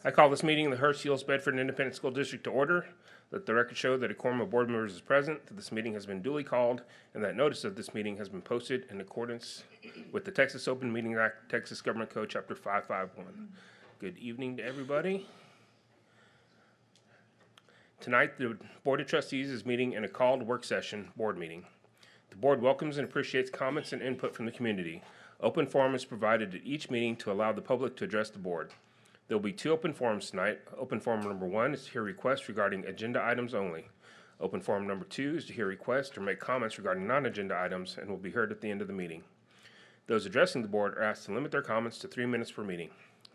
I call this meeting of the Hurst-Euless-Bedford Independent School District to order. Let the record show that a quorum of board members is present, that this meeting has been duly called, and that notice of this meeting has been posted in accordance with the Texas Open Meeting Act, Texas Government Code, Chapter 551. Good evening to everybody. Tonight, the Board of Trustees is meeting in a called work session board meeting. The board welcomes and appreciates comments and input from the community. Open forum is provided at each meeting to allow the public to address the board. There will be two open forums tonight. Open forum number 1 is to hear requests regarding agenda items only. Open forum number 2 is to hear requests or make comments regarding non-agenda items and will be heard at the end of the meeting. Those addressing the board are asked to limit their comments to 3 minutes per meeting.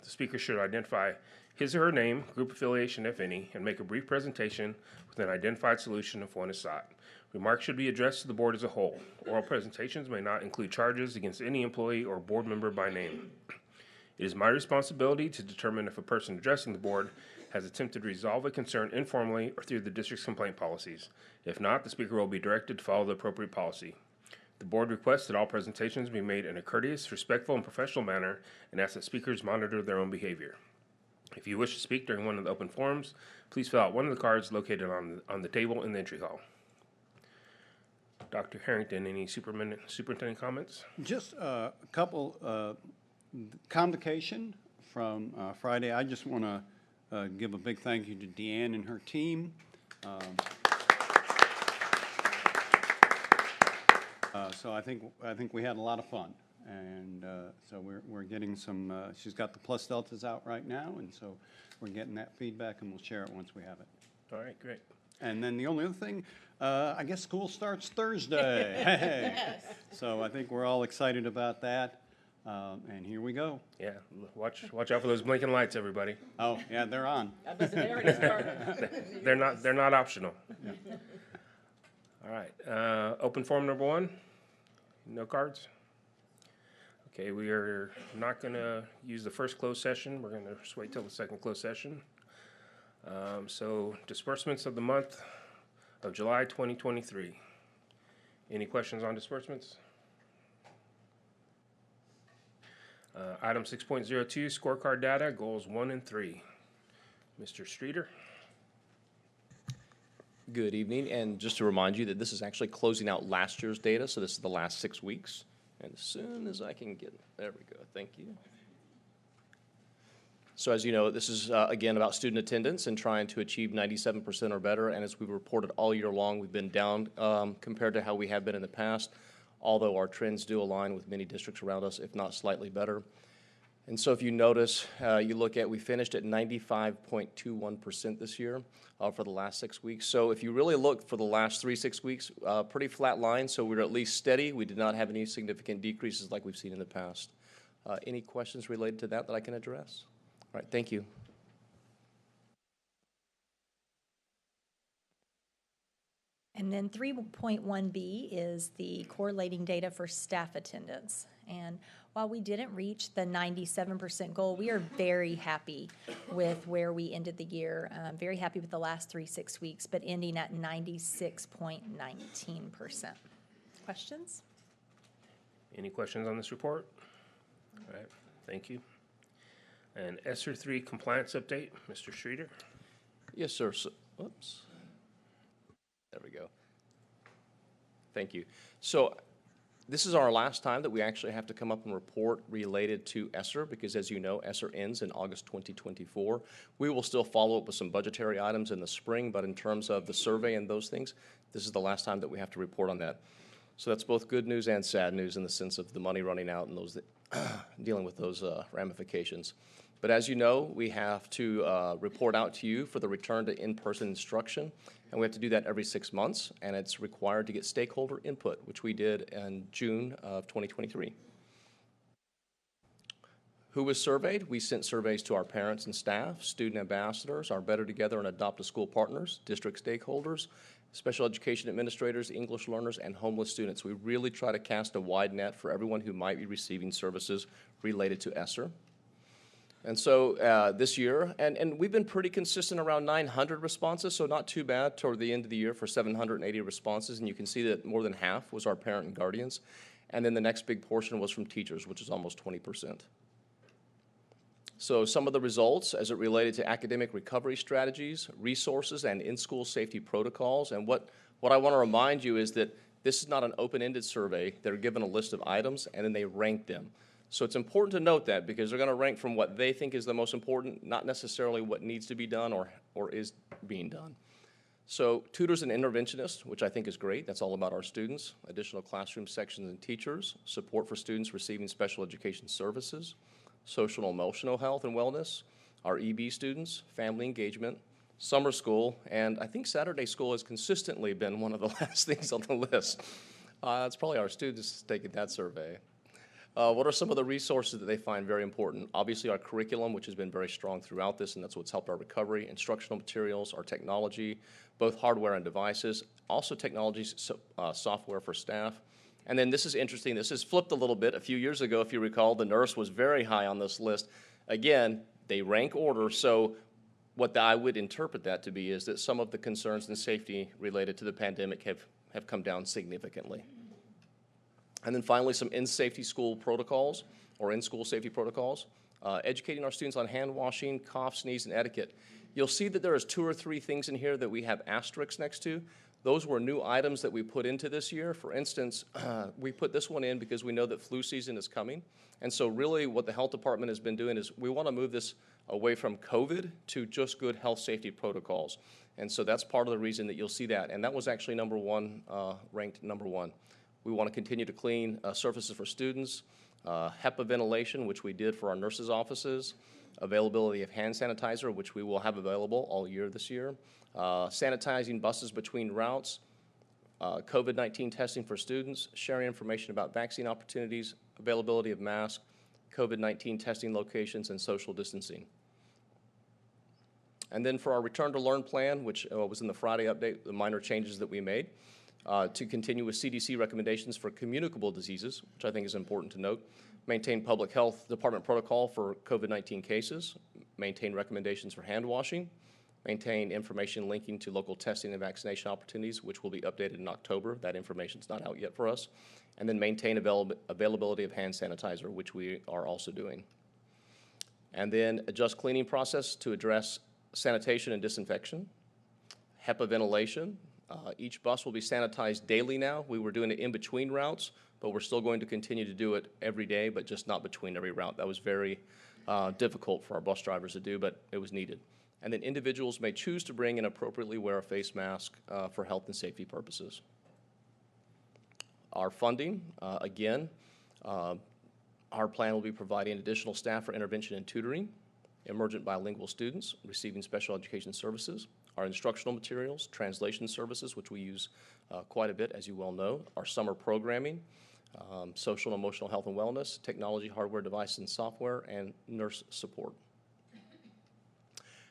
The speaker should identify his or her name, group affiliation if any, and make a brief presentation with an identified solution if one is sought. Remarks should be addressed to the board as a whole. Oral presentations may not include charges against any employee or board member by name. It is my responsibility to determine if a person addressing the board has attempted to resolve a concern informally or through the district's complaint policies. If not, the speaker will be directed to follow the appropriate policy. The board requests that all presentations be made in a courteous, respectful, and professional manner and asks that speakers monitor their own behavior. If you wish to speak during one of the open forums, please fill out one of the cards located on the table in the entry hall. Dr. Harrington, any superintendent comments? Just a couple. Convocation from Friday. I just want to give a big thank you to Deanne and her team. So I think we had a lot of fun, and so we're getting some. She's got the plus deltas out right now, and so we're getting that feedback, and we'll share it once we have it. All right, great. And then the only other thing, I guess school starts Thursday. Hey. Yes. So I think we're all excited about that. And here we go. Yeah, watch out for those blinking lights, everybody. Oh, yeah, they're on. They already started. They're not optional. Yeah. All right, open forum number 1. No cards. Okay, we are not going to use the first closed session. We're going to just wait till the second closed session. So disbursements of the month of July 2023. Any questions on disbursements? Item 6.02, scorecard data, goals 1 and 3. Mr. Streeter. Good evening, and just to remind you that this is actually closing out last year's data, so this is the last 6 weeks. And as soon as I can get, there we go, thank you. So as you know, this is, again, about student attendance and trying to achieve 97% or better, and as we've reported all year long, we've been down compared to how we have been in the past, although our trends do align with many districts around us, if not slightly better. And so if you notice, you look at, we finished at 95.21% this year for the last 6 weeks. So if you really look for the last 6 weeks, pretty flat line, so we're at least steady. We did not have any significant decreases like we've seen in the past. Any questions related to that I can address? All right, thank you. And then 3.1B is the correlating data for staff attendance. And while we didn't reach the 97% goal, we are very happy with where we ended the year. Very happy with the last 6 weeks, but ending at 96.19%. Questions? Any questions on this report? All right, thank you. And ESSER 3 compliance update, Mr. Streeter. Yes, sir. So, whoops. There we go. Thank you. So this is our last time that we actually have to come up and report related to ESSER because, as you know, ESSER ends in August 2024. We will still follow up with some budgetary items in the spring, but in terms of the survey and those things, this is the last time that we have to report on that. So that's both good news and sad news in the sense of the money running out and those that dealing with those ramifications. But as you know, we have to report out to you for the return to in-person instruction, and we have to do that every 6 months, and it's required to get stakeholder input, which we did in June of 2023. Who was surveyed? We sent surveys to our parents and staff, student ambassadors, our Better Together and Adopt a School partners, district stakeholders, special education administrators, English learners, and homeless students. We really try to cast a wide net for everyone who might be receiving services related to ESSER. And so this year, and we've been pretty consistent around 900 responses, so not too bad toward the end of the year for 780 responses, and you can see that more than half was our parent and guardians. And then the next big portion was from teachers, which is almost 20%. So some of the results as it related to academic recovery strategies, resources, and in-school safety protocols. And what I want to remind you is that this is not an open-ended survey. They're given a list of items, and then they rank them. So it's important to note that because they're going to rank from what they think is the most important, not necessarily what needs to be done or is being done. So tutors and interventionists, which I think is great. That's all about our students. Additional classroom sections and teachers, support for students receiving special education services, social and emotional health and wellness, our EB students, family engagement, summer school, and I think Saturday school has consistently been one of the last things on the list. It's probably our students taking that survey. What are some of the resources that they find very important? Obviously, our curriculum, which has been very strong throughout this, and that's what's helped our recovery, instructional materials, our technology, both hardware and devices, also technologies, software for staff. And then this is interesting. This has flipped a little bit. A few years ago, if you recall, the nurse was very high on this list. Again, they rank order, so what I would interpret that to be is that some of the concerns and safety related to the pandemic have come down significantly. And then finally, some in-safety school protocols or in-school safety protocols, educating our students on hand washing, cough, sneeze, and etiquette. You'll see that there is 2 or 3 things in here that we have asterisks next to. Those were new items that we put into this year. For instance, we put this one in because we know that flu season is coming. And so really what the health department has been doing is we want to move this away from COVID to just good health safety protocols. And so that's part of the reason that you'll see that. And that was actually number 1, ranked number 1. We want to continue to clean surfaces for students, HEPA ventilation, which we did for our nurses' offices, availability of hand sanitizer, which we will have available all year this year, sanitizing buses between routes, COVID-19 testing for students, sharing information about vaccine opportunities, availability of masks, COVID-19 testing locations, and social distancing. And then for our Return to Learn plan, which was in the Friday update, the minor changes that we made, to continue with CDC recommendations for communicable diseases, which I think is important to note, maintain public health department protocol for COVID-19 cases, maintain recommendations for hand washing, maintain information linking to local testing and vaccination opportunities, which will be updated in October. That information's not out yet for us. And then maintain availability of hand sanitizer, which we are also doing. And then adjust cleaning process to address sanitation and disinfection, HEPA ventilation. Each bus will be sanitized daily now. We were doing it in between routes, but we're still going to continue to do it every day, but just not between every route. That was very difficult for our bus drivers to do, but it was needed. And then individuals may choose to bring and appropriately wear a face mask for health and safety purposes. Our funding, again, our plan will be providing additional staff for intervention and tutoring, emergent bilingual students receiving special education services, our instructional materials, translation services, which we use quite a bit, as you well know, our summer programming, social and emotional health and wellness, technology, hardware, device, and software, and nurse support.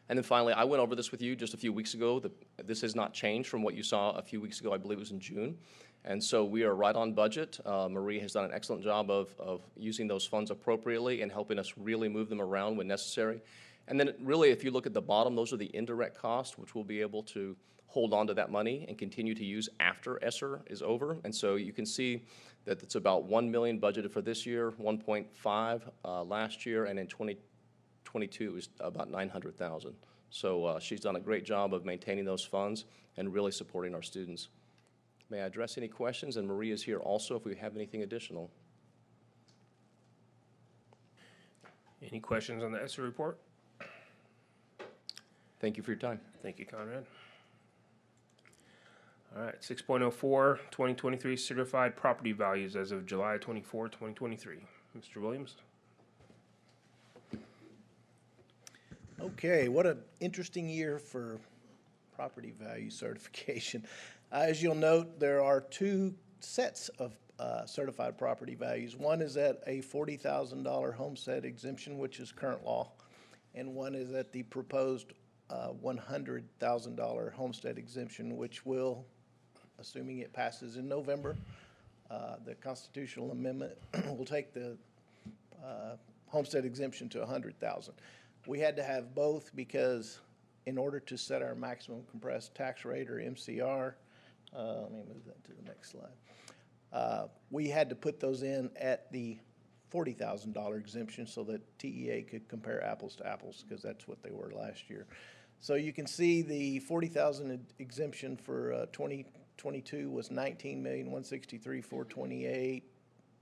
And then finally, I went over this with you just a few weeks ago. This has not changed from what you saw a few weeks ago. I believe it was in June. And so we are right on budget. Marie has done an excellent job of using those funds appropriately and helping us really move them around when necessary. And then really, if you look at the bottom, those are the indirect costs, which we'll be able to hold on to that money and continue to use after ESSER is over. And so you can see that it's about $1 million budgeted for this year, 1.5 last year, and in 2022 it was about 900,000. So she's done a great job of maintaining those funds and really supporting our students. May I address any questions? And Marie is here also if we have anything additional. Any questions on the ESSER report? Thank you for your time. Thank you, Conrad. All right, 6.04, 2023 certified property values as of July 24, 2023. Mr. Williams? Okay, what an interesting year for property value certification. As you'll note, there are 2 sets of certified property values. One is at a $40,000 homestead exemption, which is current law, and one is at the proposed $100,000 homestead exemption, which will, assuming it passes in November, the constitutional amendment will take the homestead exemption to $100,000. We had to have both because in order to set our maximum compressed tax rate, or MCR, let me move that to the next slide. We had to put those in at the $40,000 exemption so that TEA could compare apples to apples, because that's what they were last year. So you can see the 40,000 exemption for 2022 was 19,163,428,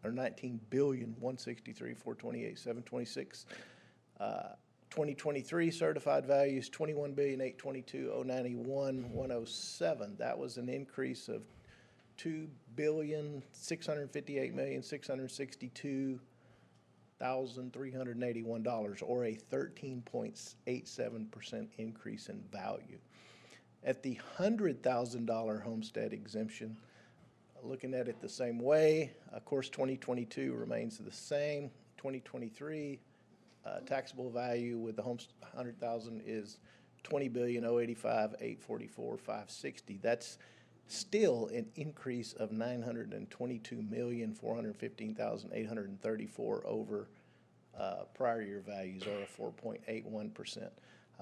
or 19,163,428,726. 2023 certified values 21,822,091,107. That was an increase of $2,658,662,381, or a 13.87% increase in value. At the $100,000 homestead exemption, looking at it the same way, of course, 2022 remains the same. 2023 taxable value with the $100,000 is $20,085,844,560. That's still an increase of $922,415,834 over prior year values, or a 4.81%.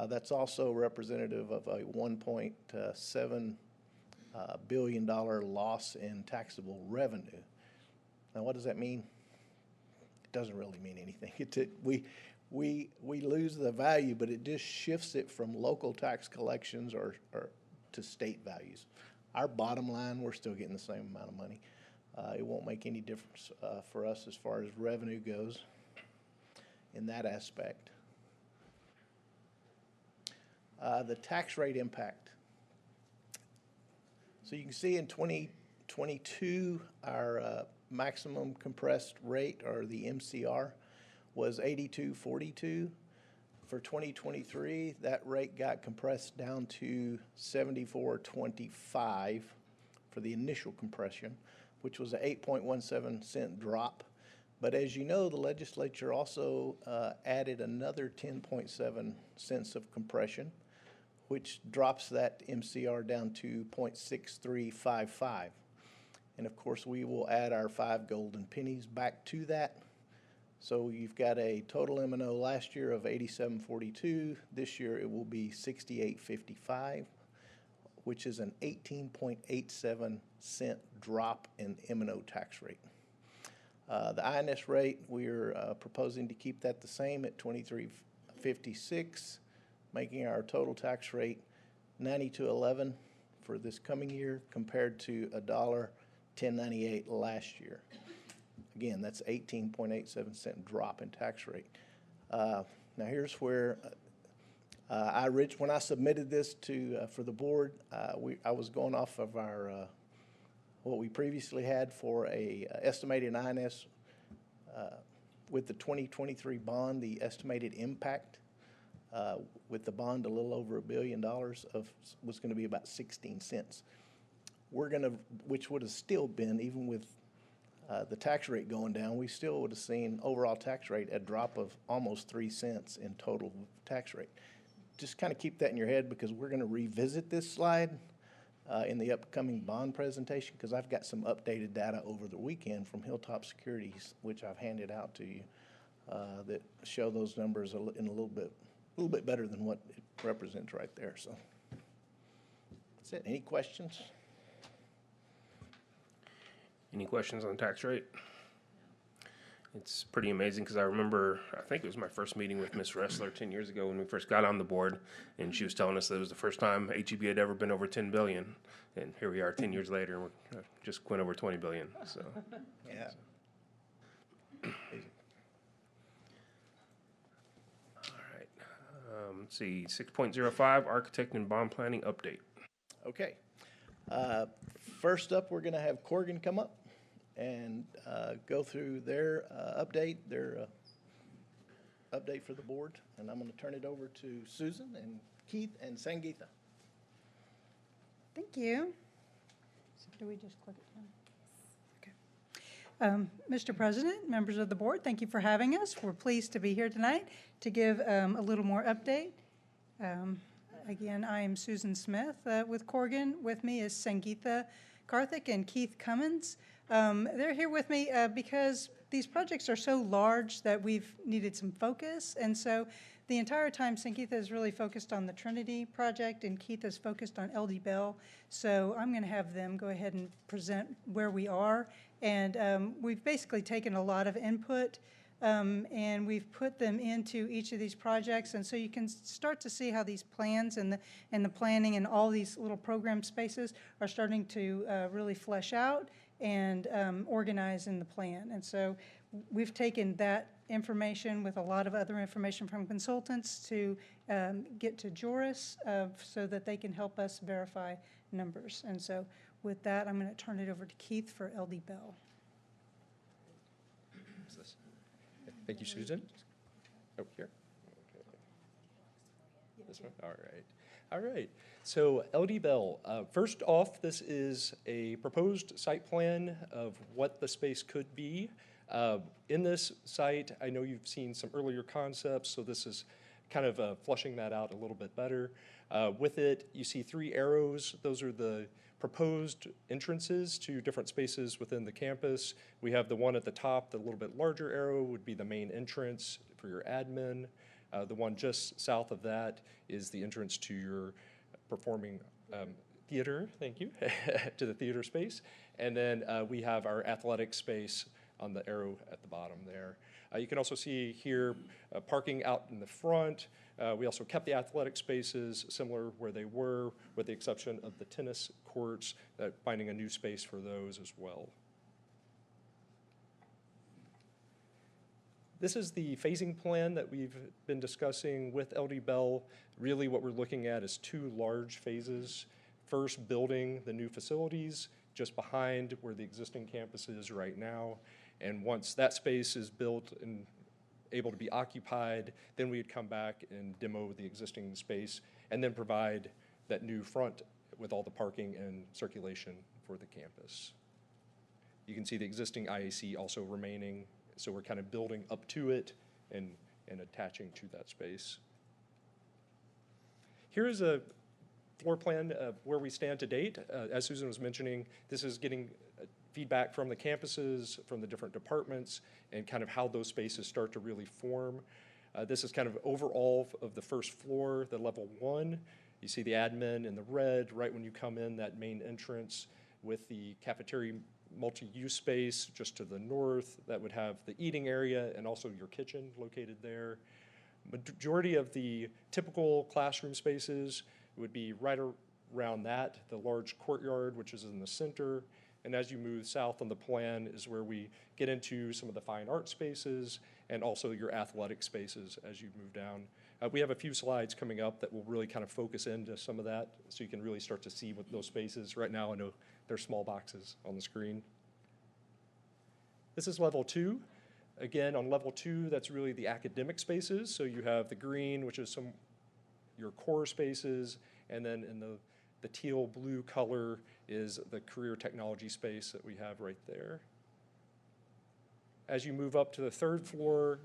That's also representative of a $1.7 billion loss in taxable revenue. Now, what does that mean? It doesn't really mean anything. We lose the value, but it just shifts it from local tax collections or to state values. Our bottom line, we're still getting the same amount of money. It won't make any difference for us as far as revenue goes in that aspect. The tax rate impact. So you can see in 2022, our maximum compressed rate, or the MCR, was 82.42. For 2023, that rate got compressed down to 74.25 for the initial compression, which was an 8.17 cent drop. But as you know, the legislature also added another 10.7 cents of compression, which drops that MCR down to 0.6355. And of course, we will add our 5 golden pennies back to that. So you've got a total M&O last year of 87.42. This year it will be 68.55, which is an 18.87 cent drop in M&O tax rate. The INS rate, we're proposing to keep that the same at 23.56, making our total tax rate 92.11 for this coming year, compared to $1.1098 last year. Again, that's 18.87 cent drop in tax rate. Now here's where when I submitted this for the board, I was going off of our what we previously had for a estimated INS with the 2023 bond. The estimated impact with the bond a little over $1 billion was going to be about 16 cents. Which would have still been, even with the tax rate going down, we still would have seen overall tax rate a drop of almost 3 cents in total tax rate. Just kind of keep that in your head, because we're going to revisit this slide in the upcoming bond presentation, because I've got some updated data over the weekend from Hilltop Securities, which I've handed out to you, that show those numbers in a little bit better than what it represents right there. So that's it. Any questions? Any questions on tax rate? It's pretty amazing, because I remember, I think it was my first meeting with Ms. Ressler 10 years ago when we first got on the board, and she was telling us that it was the first time HEB had ever been over 10 billion. And here we are 10 years later, and we're just went over 20 billion, so. Yeah. All right, let's see, 6.05, architect and bond planning update. Okay. First up, we're going to have Corgan come up and go through their update for the board. And I'm going to turn it over to Susan and Keith and Sangeetha. Thank you. So do we just click it down? Okay. Mr. President, members of the board, thank you for having us. We're pleased to be here tonight to give a little more update. Again, I am Susan Smith with Corgan. With me is Sangeetha Karthik and Keith Cummins. They're here with me because these projects are so large that we've needed some focus, and so the entire time, St. Keith is really focused on the Trinity project, and Keith is focused on LD Bell. So I'm going to have them go ahead and present where we are. And we've basically taken a lot of input, and we've put them into each of these projects. And so you can start to see how these plans and the planning and all these little program spaces are starting to really flesh out and organize in the plan. And so we've taken that information with a lot of other information from consultants to get to Joris so that they can help us verify numbers. And so with that, I'm going to turn it over to Keith for LD Bell. Thank you, Susan. Oh, here. Okay. This one? All right. All right. So LD Bell, first off, this is a proposed site plan of what the space could be. In this site, I know you've seen some earlier concepts, so this is kind of flushing that out a little bit better. With it, you see 3 arrows. Those are the proposed entrances to different spaces within the campus. We have the one at the top, the little bit larger arrow would be the main entrance for your admin. The one just south of that is the entrance to your performing theater, thank you, to the theater space. And then we have our athletic space on the arrow at the bottom there. You can also see here parking out in the front. We also kept the athletic spaces similar where they were, with the exception of the tennis courts, finding a new space for those as well. This is the phasing plan that we've been discussing with LD Bell. Really what we're looking at is 2 large phases. First, building the new facilities just behind where the existing campus is right now. And once that space is built and able to be occupied, then we'd come back and demo the existing space and then provide that new front with all the parking and circulation for the campus. You can see the existing IAC also remaining, so we're kind of building up to it and attaching to that space. Here is a floor plan of where we stand to date. As Susan was mentioning, this is getting feedback from the campuses, from the different departments, and kind of how those spaces start to really form. This is kind of overall of the first floor, the level 1. You see the admin in the red right when you come in, that main entrance with the cafeteria multi-use space just to the north that would have the eating area and also your kitchen located there. Majority of the typical classroom spaces would be right around that, the large courtyard, which is in the center. And as you move south on the plan is where we get into some of the fine art spaces and also your athletic spaces as you move down. We have a few slides coming up that will really kind of focus into some of that so you can really start to see what those spaces. Right now I know they're small boxes on the screen. This is level 2. Again, on level 2, that's really the academic spaces. So you have the green, which is your core spaces, and then in the teal blue color is the career technology space that we have right there. As you move up to the 3rd floor,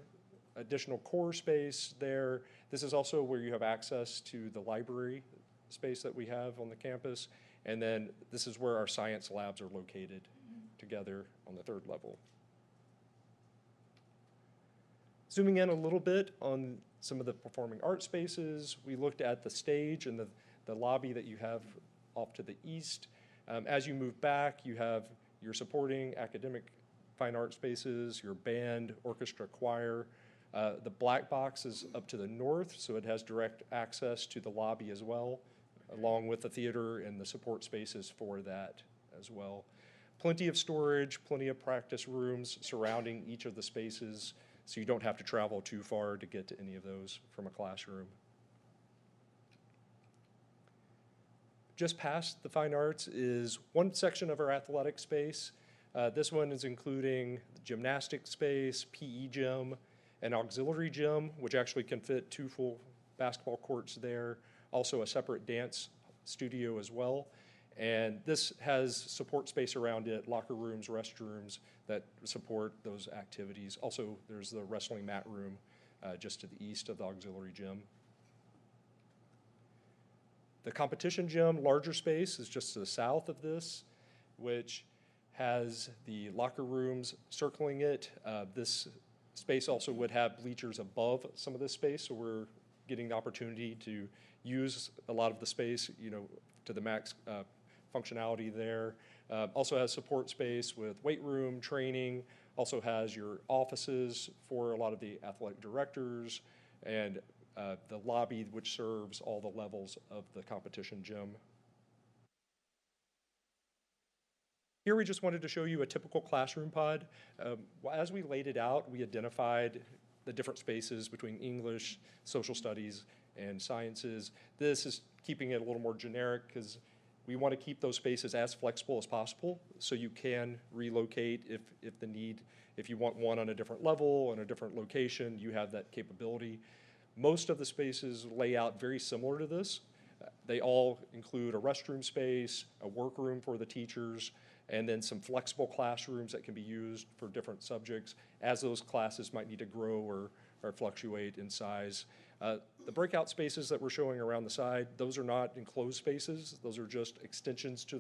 additional core space there. This is also where you have access to the library space that we have on the campus. And then this is where our science labs are located together on the 3rd level. Zooming in a little bit on some of the performing art spaces, we looked at the stage and the lobby that you have off to the east. As you move back, you have your supporting academic fine art spaces, your band, orchestra, choir. The black box is up to the north, so it has direct access to the lobby as well, along with the theater and the support spaces for that as well. Plenty of storage, plenty of practice rooms surrounding each of the spaces, so you don't have to travel too far to get to any of those from a classroom. Just past the fine arts is one section of our athletic space. This one is including the gymnastic space, PE gym, an auxiliary gym, which actually can fit 2 full basketball courts there, also a separate dance studio as well. And this has support space around it, locker rooms, restrooms that support those activities. Also, there's the wrestling mat room just to the east of the auxiliary gym. The competition gym, larger space, is just to the south of this, which has the locker rooms circling it. This space also would have bleachers above some of this space, so we're getting the opportunity to use a lot of the space, to the max functionality there. Also has support space with weight room, training, also has your offices for a lot of the athletic directors, and the lobby which serves all the levels of the competition gym. Here we just wanted to show you a typical classroom pod. As we laid it out, we identified the different spaces between English, social studies, and sciences. This is keeping it a little more generic because we want to keep those spaces as flexible as possible so you can relocate if the need, if you want one on a different level, in a different location, you have that capability. Most of the spaces lay out very similar to this. They all include a restroom space, a workroom for the teachers, and then some flexible classrooms that can be used for different subjects as those classes might need to grow or fluctuate in size. The breakout spaces that we're showing around the side, those are not enclosed spaces. Those are just extensions to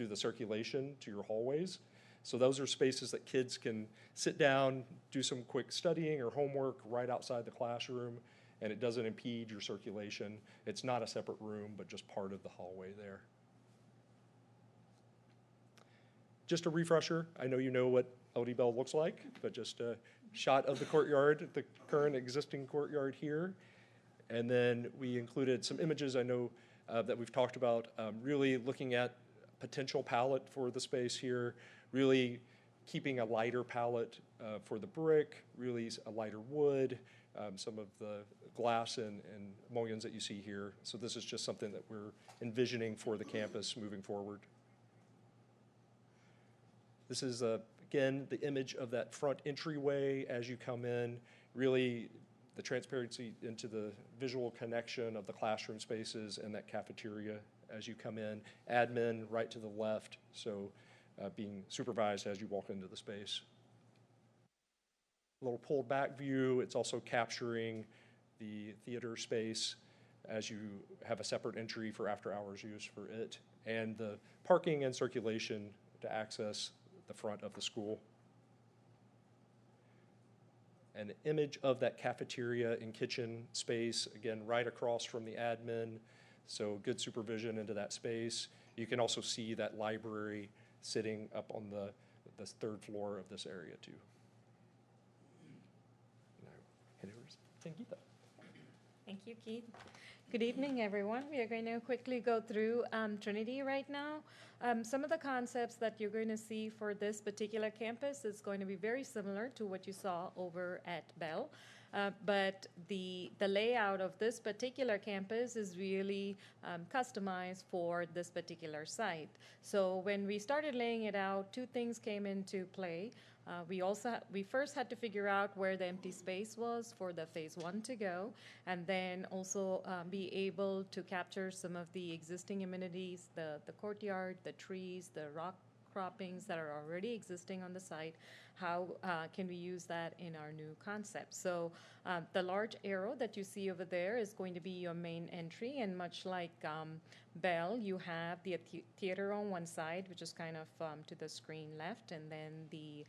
the circulation, to your hallways. So those are spaces that kids can sit down, do some quick studying or homework right outside the classroom, and it doesn't impede your circulation. It's not a separate room, but just part of the hallway there. Just a refresher, I know you know what LD Bell looks like, but just a shot of the courtyard, the current existing courtyard here. And then we included some images I know that we've talked about, really looking at potential palette for the space here, really keeping a lighter palette for the brick, really a lighter wood, some of the glass and mullions that you see here. So this is just something that we're envisioning for the campus moving forward. This is, again, the image of that front entryway as you come in, really the transparency into the visual connection of the classroom spaces and that cafeteria as you come in. Admin right to the left, so being supervised as you walk into the space. A little pulled back view, it's also capturing the theater space as you have a separate entry for after hours use for it, and the parking and circulation to access the front of the school. An image of that cafeteria and kitchen space, again, right across from the admin, so good supervision into that space. You can also see that library sitting up on the third floor of this area too. Now, hand over to Sangeeta. Thank you, Keith. Good evening, everyone. We are going to quickly go through Trinity right now. Some of the concepts that you're going to see for this particular campus is going to be very similar to what you saw over at Bell. But the layout of this particular campus is really customized for this particular site. So when we started laying it out, two things came into play. We first had to figure out where the empty space was for the phase 1 to go, and then also be able to capture some of the existing amenities, the courtyard, the trees, the rock croppings that are already existing on the site. How can we use that in our new concept? So the large arrow that you see over there is going to be your main entry, and much like Bell, you have the theater on one side, which is kind of to the screen left, and then the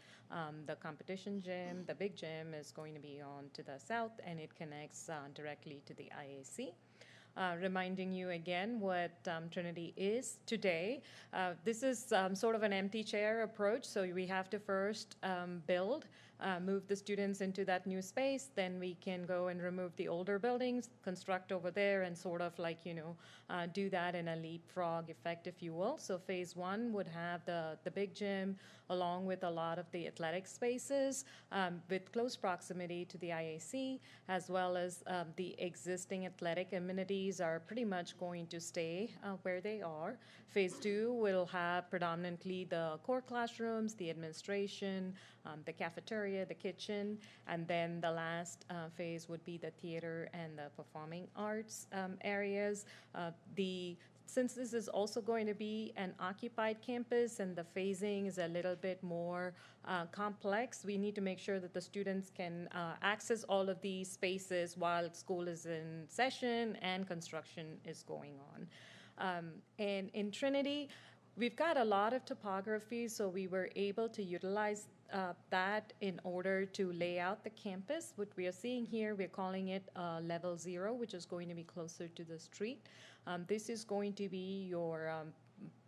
competition gym, the big gym, is going to be on to the south, and it connects directly to the IAC. Reminding you again what Trinity is today. This is sort of an empty chair approach, so we have to first move the students into that new space, then we can go and remove the older buildings, construct over there, and sort of like, do that in a leapfrog effect, if you will. So phase 1 would have the big gym along with a lot of the athletic spaces with close proximity to the IAC, as well as the existing athletic amenities are pretty much going to stay where they are. Phase 2 will have predominantly the core classrooms, the administration, the cafeteria, the kitchen, and then the last phase would be the theater and the performing arts areas. Since this is also going to be an occupied campus and the phasing is a little bit more complex, we need to make sure that the students can access all of these spaces while school is in session and construction is going on. And in Trinity, we've got a lot of topography, so we were able to utilize that in order to lay out the campus. What we are seeing here, we're calling it level 0, which is going to be closer to the street. This is going to be your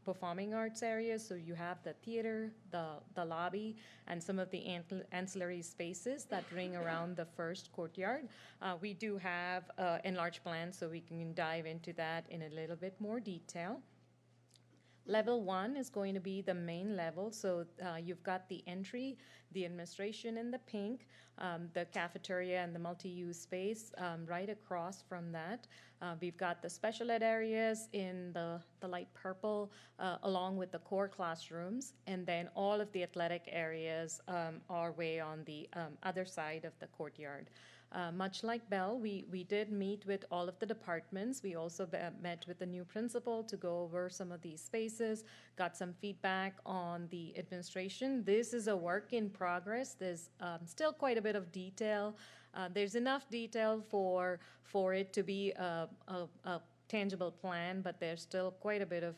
performing arts areas. So you have the theater, the lobby, and some of the ancillary spaces that ring around the first courtyard. We do have enlarged plans, so we can dive into that in a little bit more detail. Level 1 is going to be the main level. So you've got the entry, the administration in the pink, the cafeteria and the multi-use space right across from that. We've got the special ed areas in the light purple, along with the core classrooms. And then all of the athletic areas are way on the other side of the courtyard. Much like Bell, we did meet with all of the departments. We also met with the new principal to go over some of these spaces, got some feedback on the administration. This is a work in progress. There's still quite a bit of detail. There's enough detail for it to be a tangible plan, but there's still quite a bit of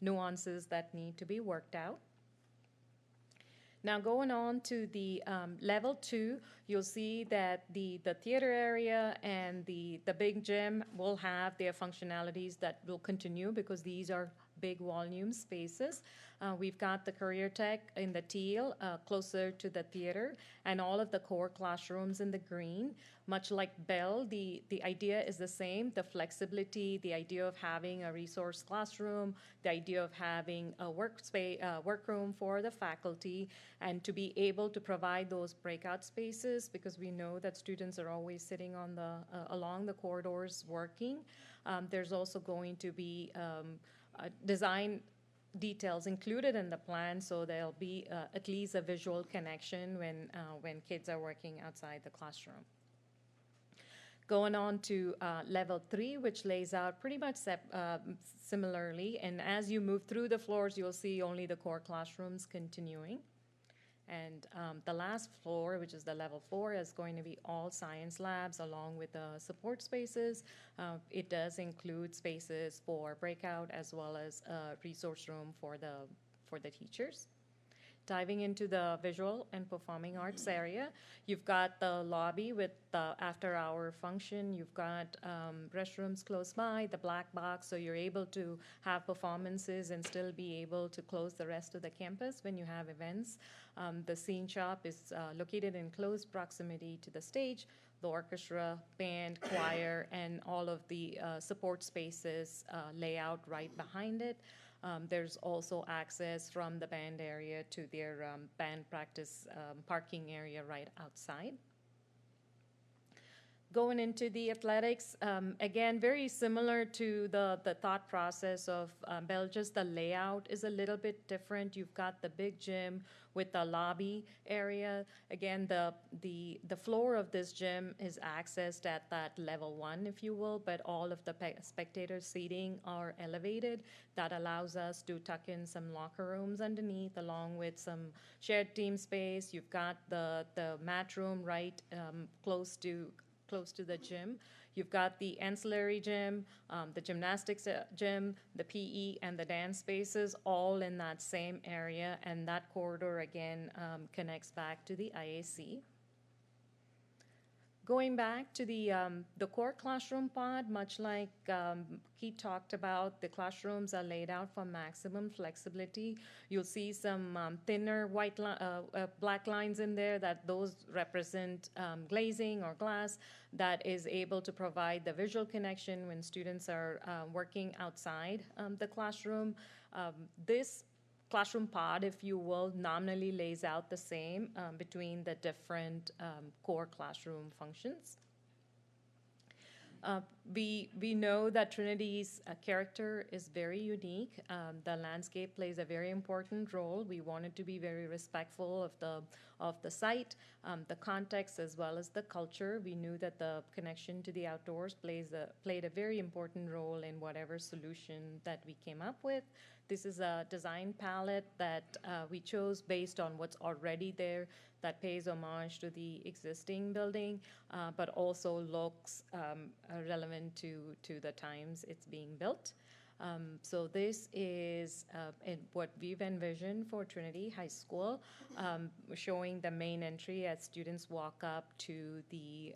nuances that need to be worked out. Now going on to the level 2, you'll see that the theater area and the big gym will have their functionalities that will continue because these are big volume spaces. We've got the career tech in the teal, closer to the theater, and all of the core classrooms in the green. Much like Bell, the idea is the same, the flexibility, the idea of having a resource classroom, the idea of having a workroom for the faculty, and to be able to provide those breakout spaces because we know that students are always sitting on along the corridors working. There's also going to be design details included in the plan, so there'll be at least a visual connection when kids are working outside the classroom. Going on to level 3, which lays out pretty much similarly, and as you move through the floors, you'll see only the core classrooms continuing. And the last floor, which is the level 4, is going to be all science labs along with the support spaces. It does include spaces for breakout as well as a resource room for the teachers. Diving into the visual and performing arts area, you've got the lobby with the after-hour function. You've got restrooms close by, the black box, so you're able to have performances and still be able to close the rest of the campus when you have events. The scene shop is located in close proximity to the stage. The orchestra, band, choir, and all of the support spaces lay out right behind it. There's also access from the band area to their band practice parking area right outside. Going into the athletics, again, very similar to the thought process of Bell, just the layout is a little bit different. You've got the big gym with the lobby area. Again, the floor of this gym is accessed at that level 1, if you will, but all of the spectator seating are elevated. That allows us to tuck in some locker rooms underneath, along with some shared team space. You've got the mat room right close to the gym. You've got the ancillary gym, the gymnastics gym, the PE, and the dance spaces all in that same area, and that corridor again connects back to the IAC. Going back to the core classroom pod, much like Keith talked about, the classrooms are laid out for maximum flexibility. You'll see some thinner black lines in there, that those represent glazing or glass that is able to provide the visual connection when students are working outside the classroom. This classroom pod, if you will, nominally lays out the same between the different core classroom functions. We know that Trinity's character is very unique. The landscape plays a very important role. We wanted to be very respectful of the site, the context, as well as the culture. We knew that the connection to the outdoors played a very important role in whatever solution that we came up with. This is a design palette that we chose based on what's already there, that pays homage to the existing building, but also looks relevant to the times it's being built. So this is what we've envisioned for Trinity High School, showing the main entry as students walk up to the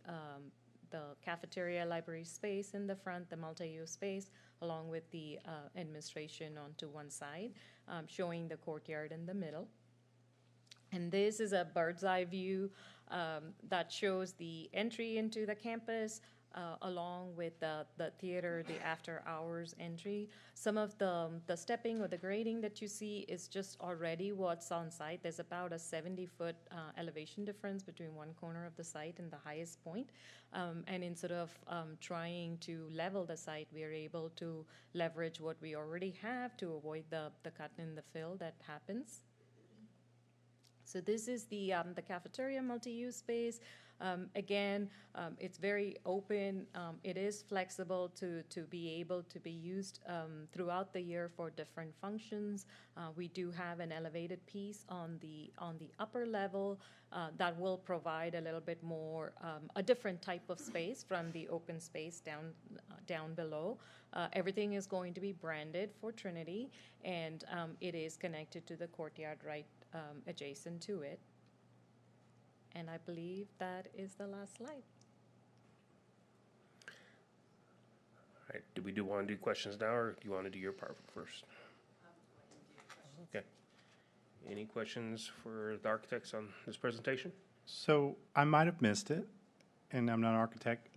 cafeteria library space in the front, the multi-use space, along with the administration onto one side, showing the courtyard in the middle. And this is a bird's eye view that shows the entry into the campus, along with the theater, the after-hours entry. Some of the stepping or the grading that you see is just already what's on site. There's about a 70-foot elevation difference between one corner of the site and the highest point. And instead of trying to level the site, we are able to leverage what we already have to avoid the cut in the fill that happens. So this is the cafeteria multi-use space. Again, it's very open. It is flexible to be able to be used throughout the year for different functions. We do have an elevated piece on the upper level that will provide a little bit more, a different type of space from the open space down below. Everything is going to be branded for Trinity, and it is connected to the courtyard right adjacent to it. And I believe that is the last slide. All right, do we want to do questions now, or do you want to do your part first? Okay. Any questions for the architects on this presentation? So I might have missed it, and I'm not an architect.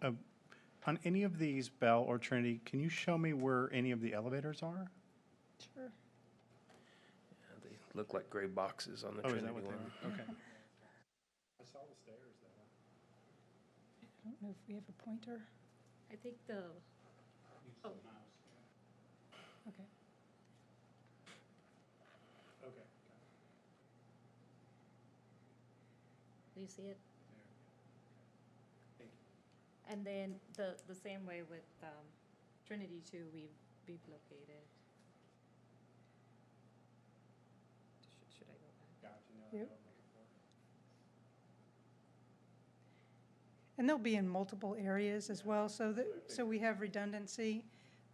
On any of these, Bell or Trinity, can you show me where any of the elevators are? Sure. Yeah, they look like gray boxes on the Oh, is Trinity that what they one. are? Okay. I saw the stairs though. I don't know if we have a pointer. I think the, oh, Okay. Okay. do you see it? And then the same way with Trinity too, we've located. Should I go back? Yep. And they'll be in multiple areas as well, so we have redundancy,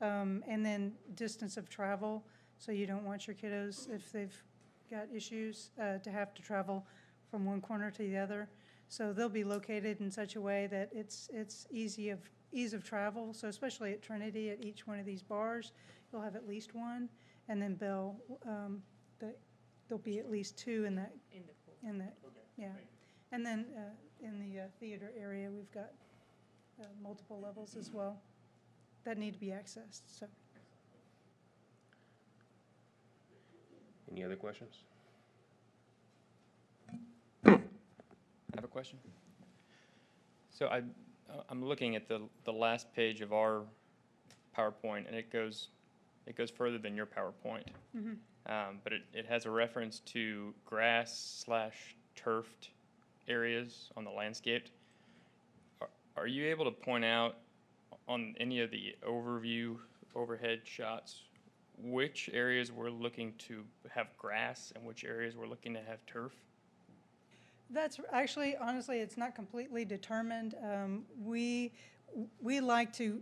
and then distance of travel, so you don't want your kiddos, if they've got issues, to have to travel from one corner to the other. So they'll be located in such a way that it's ease of travel, so especially at Trinity, at each one of these bars, you'll have at least one, and then Bell, there'll be at least two in that, In the yeah. And then in the theater area, we've got multiple levels as well that need to be accessed, so. Any other questions? I have a question. So I'm looking at the last page of our PowerPoint, and it goes further than your PowerPoint. But it has a reference to grass/turfed areas on the landscape. Are you able to point out on any of the overhead shots which areas we're looking to have grass and which areas we're looking to have turf? That's actually, honestly, it's not completely determined. We like to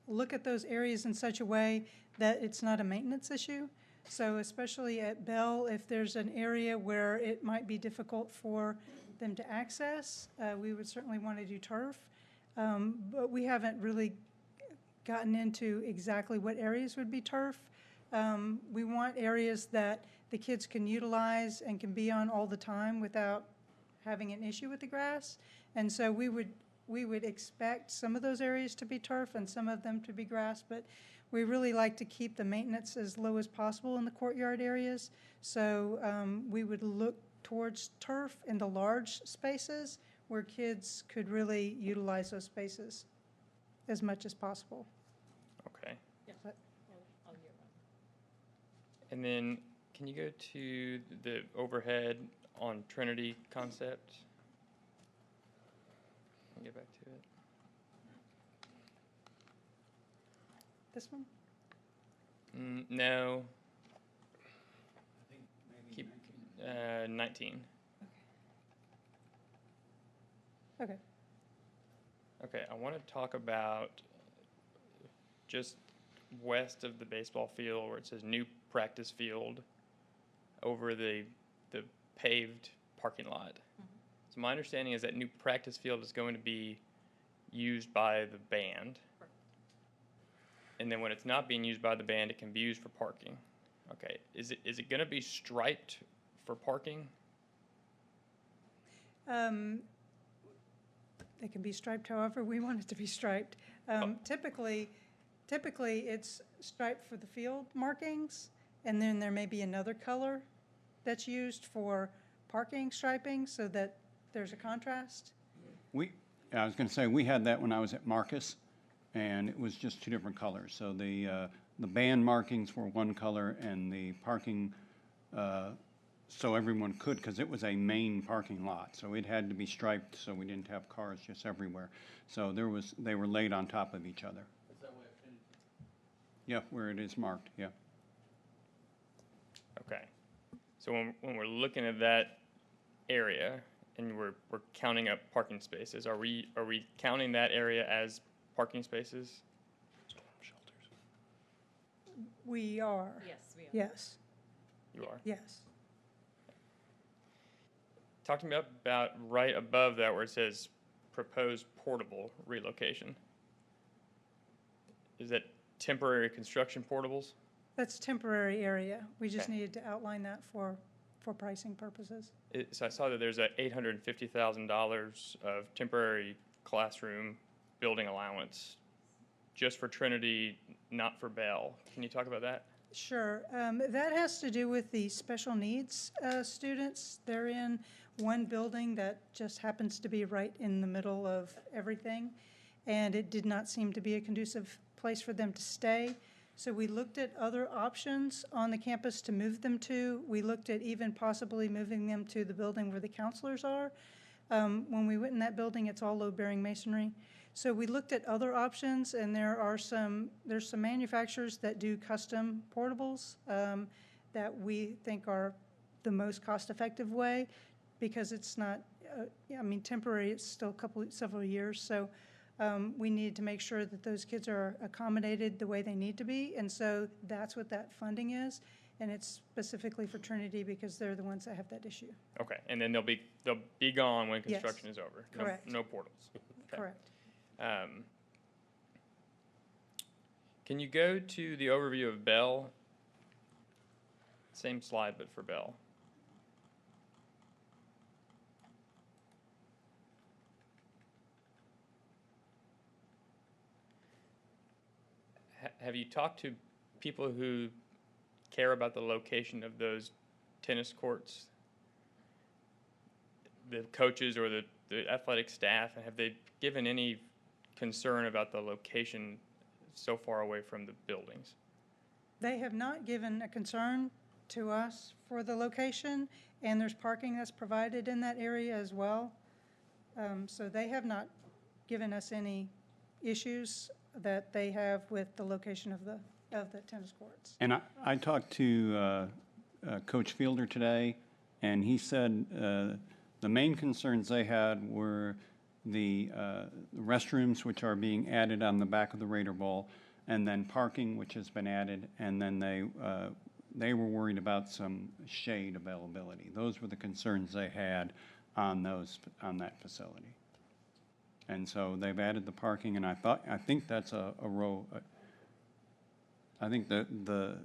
look at those areas in such a way that it's not a maintenance issue. So especially at Bell, if there's an area where it might be difficult for them to access, we would certainly want to do turf. But we haven't really gotten into exactly what areas would be turf. We want areas that the kids can utilize and can be on all the time without having an issue with the grass. And so we would expect some of those areas to be turf and some of them to be grass, but we really like to keep the maintenance as low as possible in the courtyard areas. So we would look towards turf in the large spaces where kids could really utilize those spaces as much as possible. Okay. But- I'll get one. And then can you go to the overhead on Trinity concept? I'll get back to it. This one? No. Keep 19. Okay. Okay, I want to talk about just west of the baseball field where it says new practice field over the paved parking lot. So my understanding is that new practice field is going to be used by the band. And then when it's not being used by the band, it can be used for parking. Okay, is it going to be striped for parking? They can be striped however we want it to be striped. Typically, it's striped for the field markings, and then there may be another color that's used for parking striping so that there's a contrast. I was going to say, we had that when I was at Marcus, and it was just two different colors. So the band markings were one color, and the parking, so everyone could, because it was a main parking lot. So it had to be striped so we didn't have cars just everywhere. So they were laid on top of each other. Is that way it finished? Yeah, where it is marked, yeah. Okay. So when we're looking at that area and we're counting up parking spaces, are we counting that area as parking spaces? We are. Yes, we are. Yes, You are. yes. Talk to me about right above that where it says proposed portable relocation. Is that temporary construction portables? That's temporary area. We just Okay. needed to outline that for pricing purposes. So I saw that there's a $850,000 of temporary classroom building allowance just for Trinity, not for Bell. Can you talk about that? Sure. That has to do with the special needs students. They're in one building that just happens to be right in the middle of everything, and it did not seem to be a conducive place for them to stay. So we looked at other options on the campus to move them to. We looked at even possibly moving them to the building where the counselors are. When we went in that building, it's all load-bearing masonry. So we looked at other options, and there's some manufacturers that do custom portables that we think are the most cost-effective way, because it's not, temporary, it's still several years. So we needed to make sure that those kids are accommodated the way they need to be, and so that's what that funding is, and it's specifically for Trinity because they're the ones that have that issue. Okay, and then they'll be gone when Yes. construction is over. Correct. No portals. Okay. Correct. Can you go to the overview of Bell? Same slide, but for Bell. Have you talked to people who care about the location of those tennis courts? The coaches or the athletic staff, and have they given any concern about the location so far away from the buildings? They have not given a concern to us for the location, and there's parking that's provided in that area as well. So they have not given us any issues that they have with the location of the tennis courts. And I talked to Coach Fielder today, and he said the main concerns they had were the restrooms, which are being added on the back of the Raider Bowl, and then parking, which has been added, and then they were worried about some shade availability. Those were the concerns they had on that facility. And so they've added the parking, and I think that's a row. I think the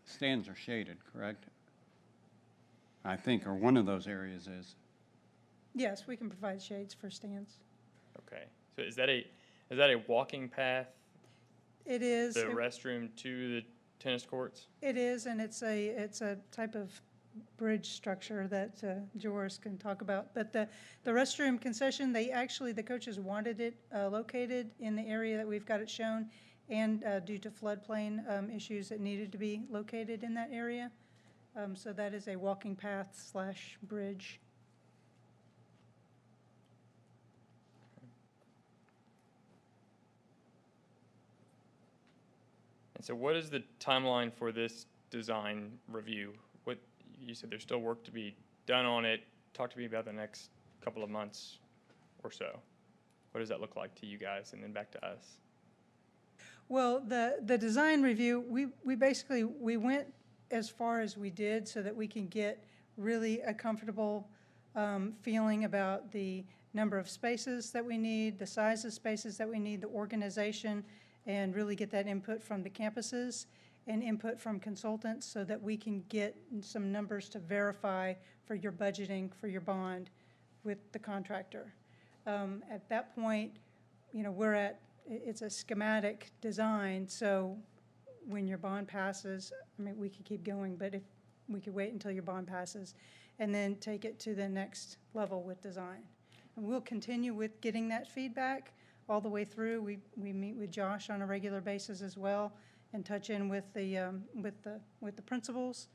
stands are shaded, correct? I think, or one of those areas is. Yes, we can provide shades for stands. Okay, so is that a walking path? It is. The restroom to the tennis courts? It is, and it's a type of bridge structure that Joris can talk about. But the restroom concession, the coaches wanted it located in the area that we've got it shown, and due to floodplain issues, it needed to be located in that area. So that is a walking path / bridge. And so what is the timeline for this design review? What, you said there's still work to be done on it. Talk to me about the next couple of months or so. What does that look like to you guys and then back to us? Well, the design review, we basically, we went as far as we did so that we can get really a comfortable feeling about the number of spaces that we need, the size of spaces that we need, the organization, and really get that input from the campuses and input from consultants so that we can get some numbers to verify for your budgeting, for your bond with the contractor. At that point, you know, it's a schematic design, so when your bond passes, I mean, we could keep going, but if we could wait until your bond passes and then take it to the next level with design. And we'll continue with getting that feedback all the way through. We meet with Josh on a regular basis as well and touch in with the principals.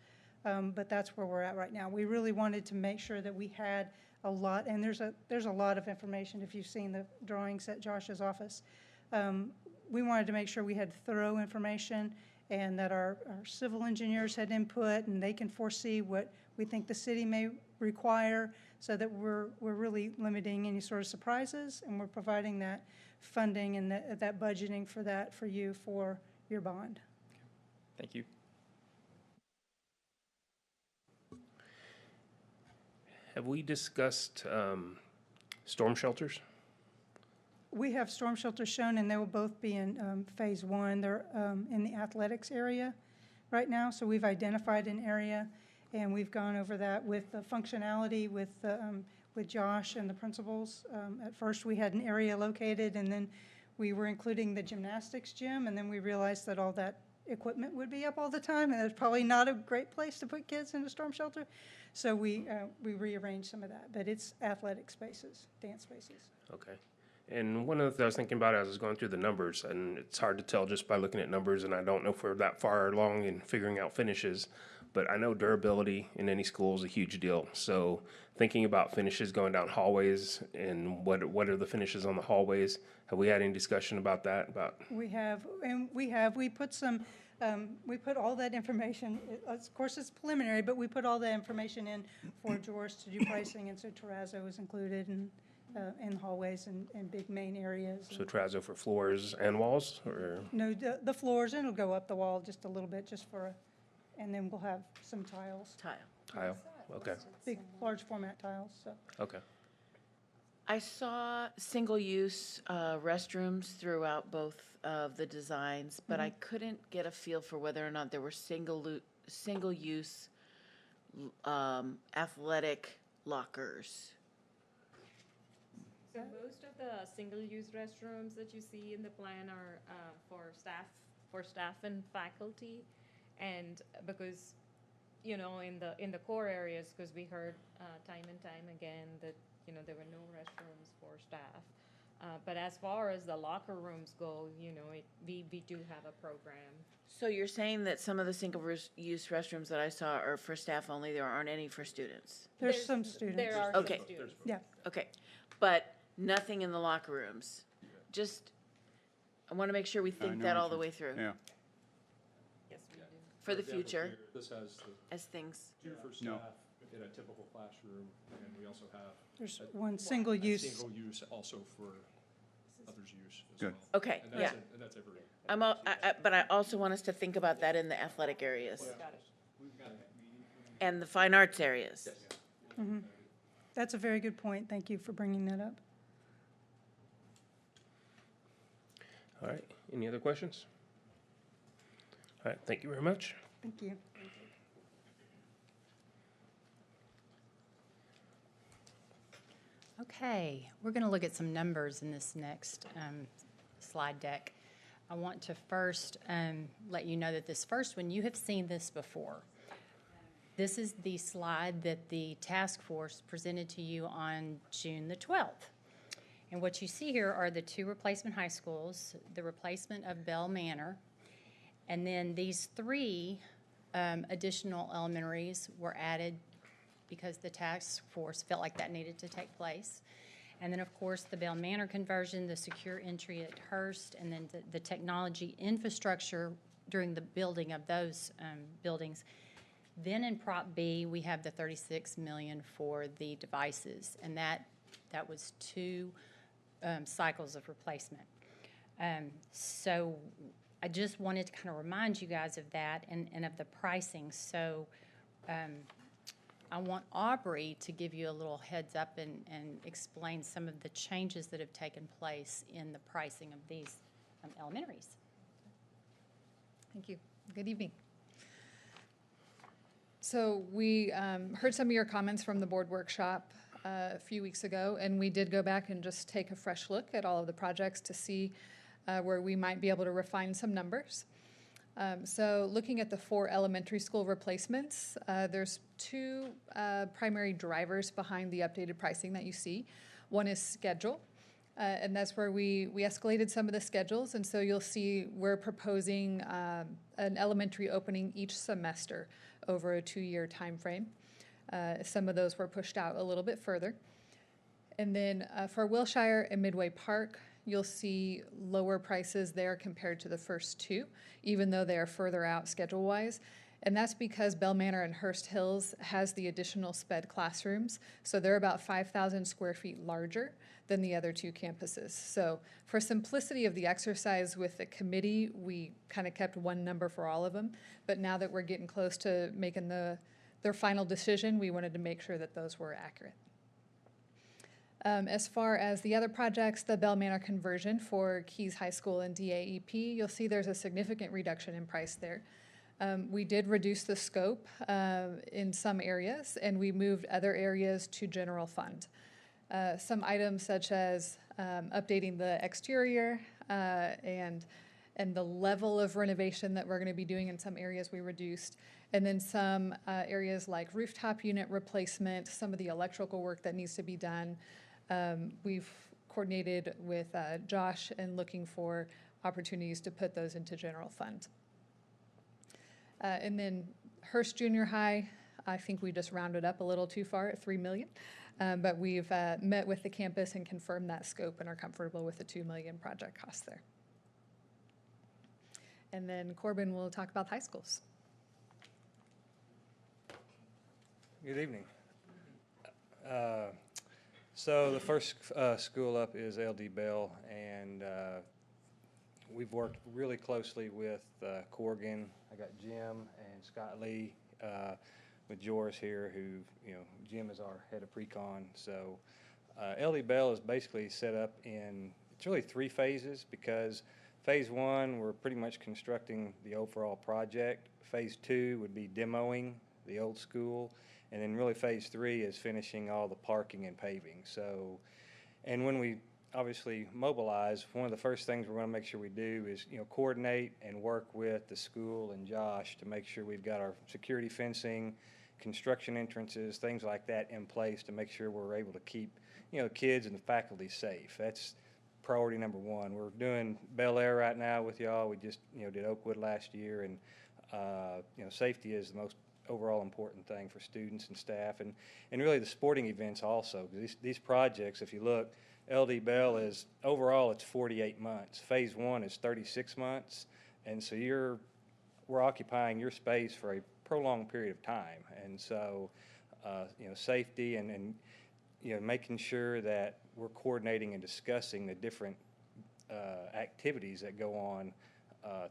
But that's where we're at right now. We really wanted to make sure that we had a lot, and there's a lot of information if you've seen the drawings at Josh's office. We wanted to make sure we had thorough information and that our civil engineers had input and they can foresee what we think the city may require so that we're really limiting any sort of surprises and we're providing that funding and that budgeting for that for you for your bond. Thank you. Have we discussed storm shelters? We have storm shelters shown, and they will both be in phase one. They're in the athletics area right now, so we've identified an area, and we've gone over that with the functionality with Josh and the principals. At first, we had an area located, and then we were including the gymnastics gym, and then we realized that all that equipment would be up all the time, and it's probably not a great place to put kids in a storm shelter. So we rearranged some of that, but it's athletic spaces, dance spaces. Okay. And one of the things I was thinking about as I was going through the numbers, and it's hard to tell just by looking at numbers, and I don't know if we're that far along in figuring out finishes, but I know durability in any school is a huge deal. So thinking about finishes going down hallways and what are the finishes on the hallways, have we had any discussion about that? We put all that information, of course it's preliminary, but we put all that information in for George to do pricing, and so terrazzo is included in hallways and big main areas. So terrazzo for floors and walls, or? No, the floors, and it'll go up the wall just a little bit, and then we'll have some tiles, Tile, okay, big, large format tiles, so. okay. I saw single-use restrooms throughout both of the designs, but I couldn't get a feel for whether or not there were single-use athletic lockers. So most of the single-use restrooms that you see in the plan are for staff and faculty. And because, you know, in the core areas, because we heard time and time again that, you know, there were no restrooms for staff. But as far as the locker rooms go, you know, we do have a program. So you're saying that some of the single-use restrooms that I saw are for staff only, there aren't any for students? There's some students. There are some Okay. students. Yeah. Okay, but nothing in the locker rooms? Just, I want to make sure we I think know that what all the you- way through. Yeah. Yes, we do. For the example, future, here, This has the as things, two for No. staff in a typical classroom, and we also have There's a- one a single use. single use also for others' use as Good. well. okay, And yeah. that's, and that's every. But I also want us to think about that in the athletic areas. And the fine arts areas. That's a very good point. Thank you for bringing that up. All right, any other questions? All right, thank you very much. Thank you. Okay, we're going to look at some numbers in this next slide deck. I want to first let you know that this first one, you have seen this before. This is the slide that the task force presented to you on June the 12th. And what you see here are the two replacement high schools, the replacement of Bell Manor, and then these three additional elementaries were added because the task force felt like that needed to take place. And then, of course, the Bell Manor conversion, the secure entry at Hurst, and then the technology infrastructure during the building of those buildings. Then in Prop B, we have the $36 million for the devices, and that was two cycles of replacement. So I just wanted to kind of remind you guys of that and of the pricing. So I want Aubrey to give you a little heads up and explain some of the changes that have taken place in the pricing of these elementaries. Thank you. Good evening. So we heard some of your comments from the board workshop a few weeks ago, and we did go back and just take a fresh look at all of the projects to see where we might be able to refine some numbers. So looking at the 4 elementary school replacements, there's 2 primary drivers behind the updated pricing that you see. One is schedule, and that's where we escalated some of the schedules, and so you'll see we're proposing an elementary opening each semester over a 2-year time frame. Some of those were pushed out a little bit further. And then for Wilshire and Midway Park, you'll see lower prices there compared to the first 2, even though they are further out schedule-wise. And that's because Bell Manor and Hurst-Hills has the additional SPED classrooms, so they're about 5,000 square feet larger than the other 2 campuses. So for simplicity of the exercise with the committee, we kind of kept one number for all of them. But now that we're getting close to making their final decision, we wanted to make sure that those were accurate. As far as the other projects, the Bell Manor conversion for Keys High School and DAEP, you'll see there's a significant reduction in price there. We did reduce the scope in some areas, and we moved other areas to general fund. Some items such as updating the exterior and the level of renovation that we're going to be doing in some areas we reduced. And then some areas like rooftop unit replacement, some of the electrical work that needs to be done. We've coordinated with Josh and looking for opportunities to put those into general fund. And then Hurst Junior High, I think we just rounded up a little too far at $3 million. But we've met with the campus and confirmed that scope and are comfortable with the $2 million project cost there. And then Corbin will talk about high schools. Good evening. So the first school up is LD Bell, and we've worked really closely with Corrigan. I got Jim and Scott Lee with Joris here, who, Jim is our head of pre-con. So LD Bell is basically set up in, it's really 3 phases, because phase 1, we're pretty much constructing the overall project. Phase 2 would be demoing the old school. And then really phase 3 is finishing all the parking and paving. So, and when we obviously mobilize, one of the first things we're going to make sure we do is, coordinate and work with the school and Josh to make sure we've got our security fencing, construction entrances, things like that in place to make sure we're able to keep, kids and the faculty safe. That's priority number 1. We're doing Bel Air right now with y'all. We just, did Oakwood last year, and, safety is the most overall important thing for students and staff, and really the sporting events also. These projects, if you look, LD Bell is, overall it's 48 months. Phase 1 is 36 months, and so we're occupying your space for a prolonged period of time. And so, safety and making sure that we're coordinating and discussing the different activities that go on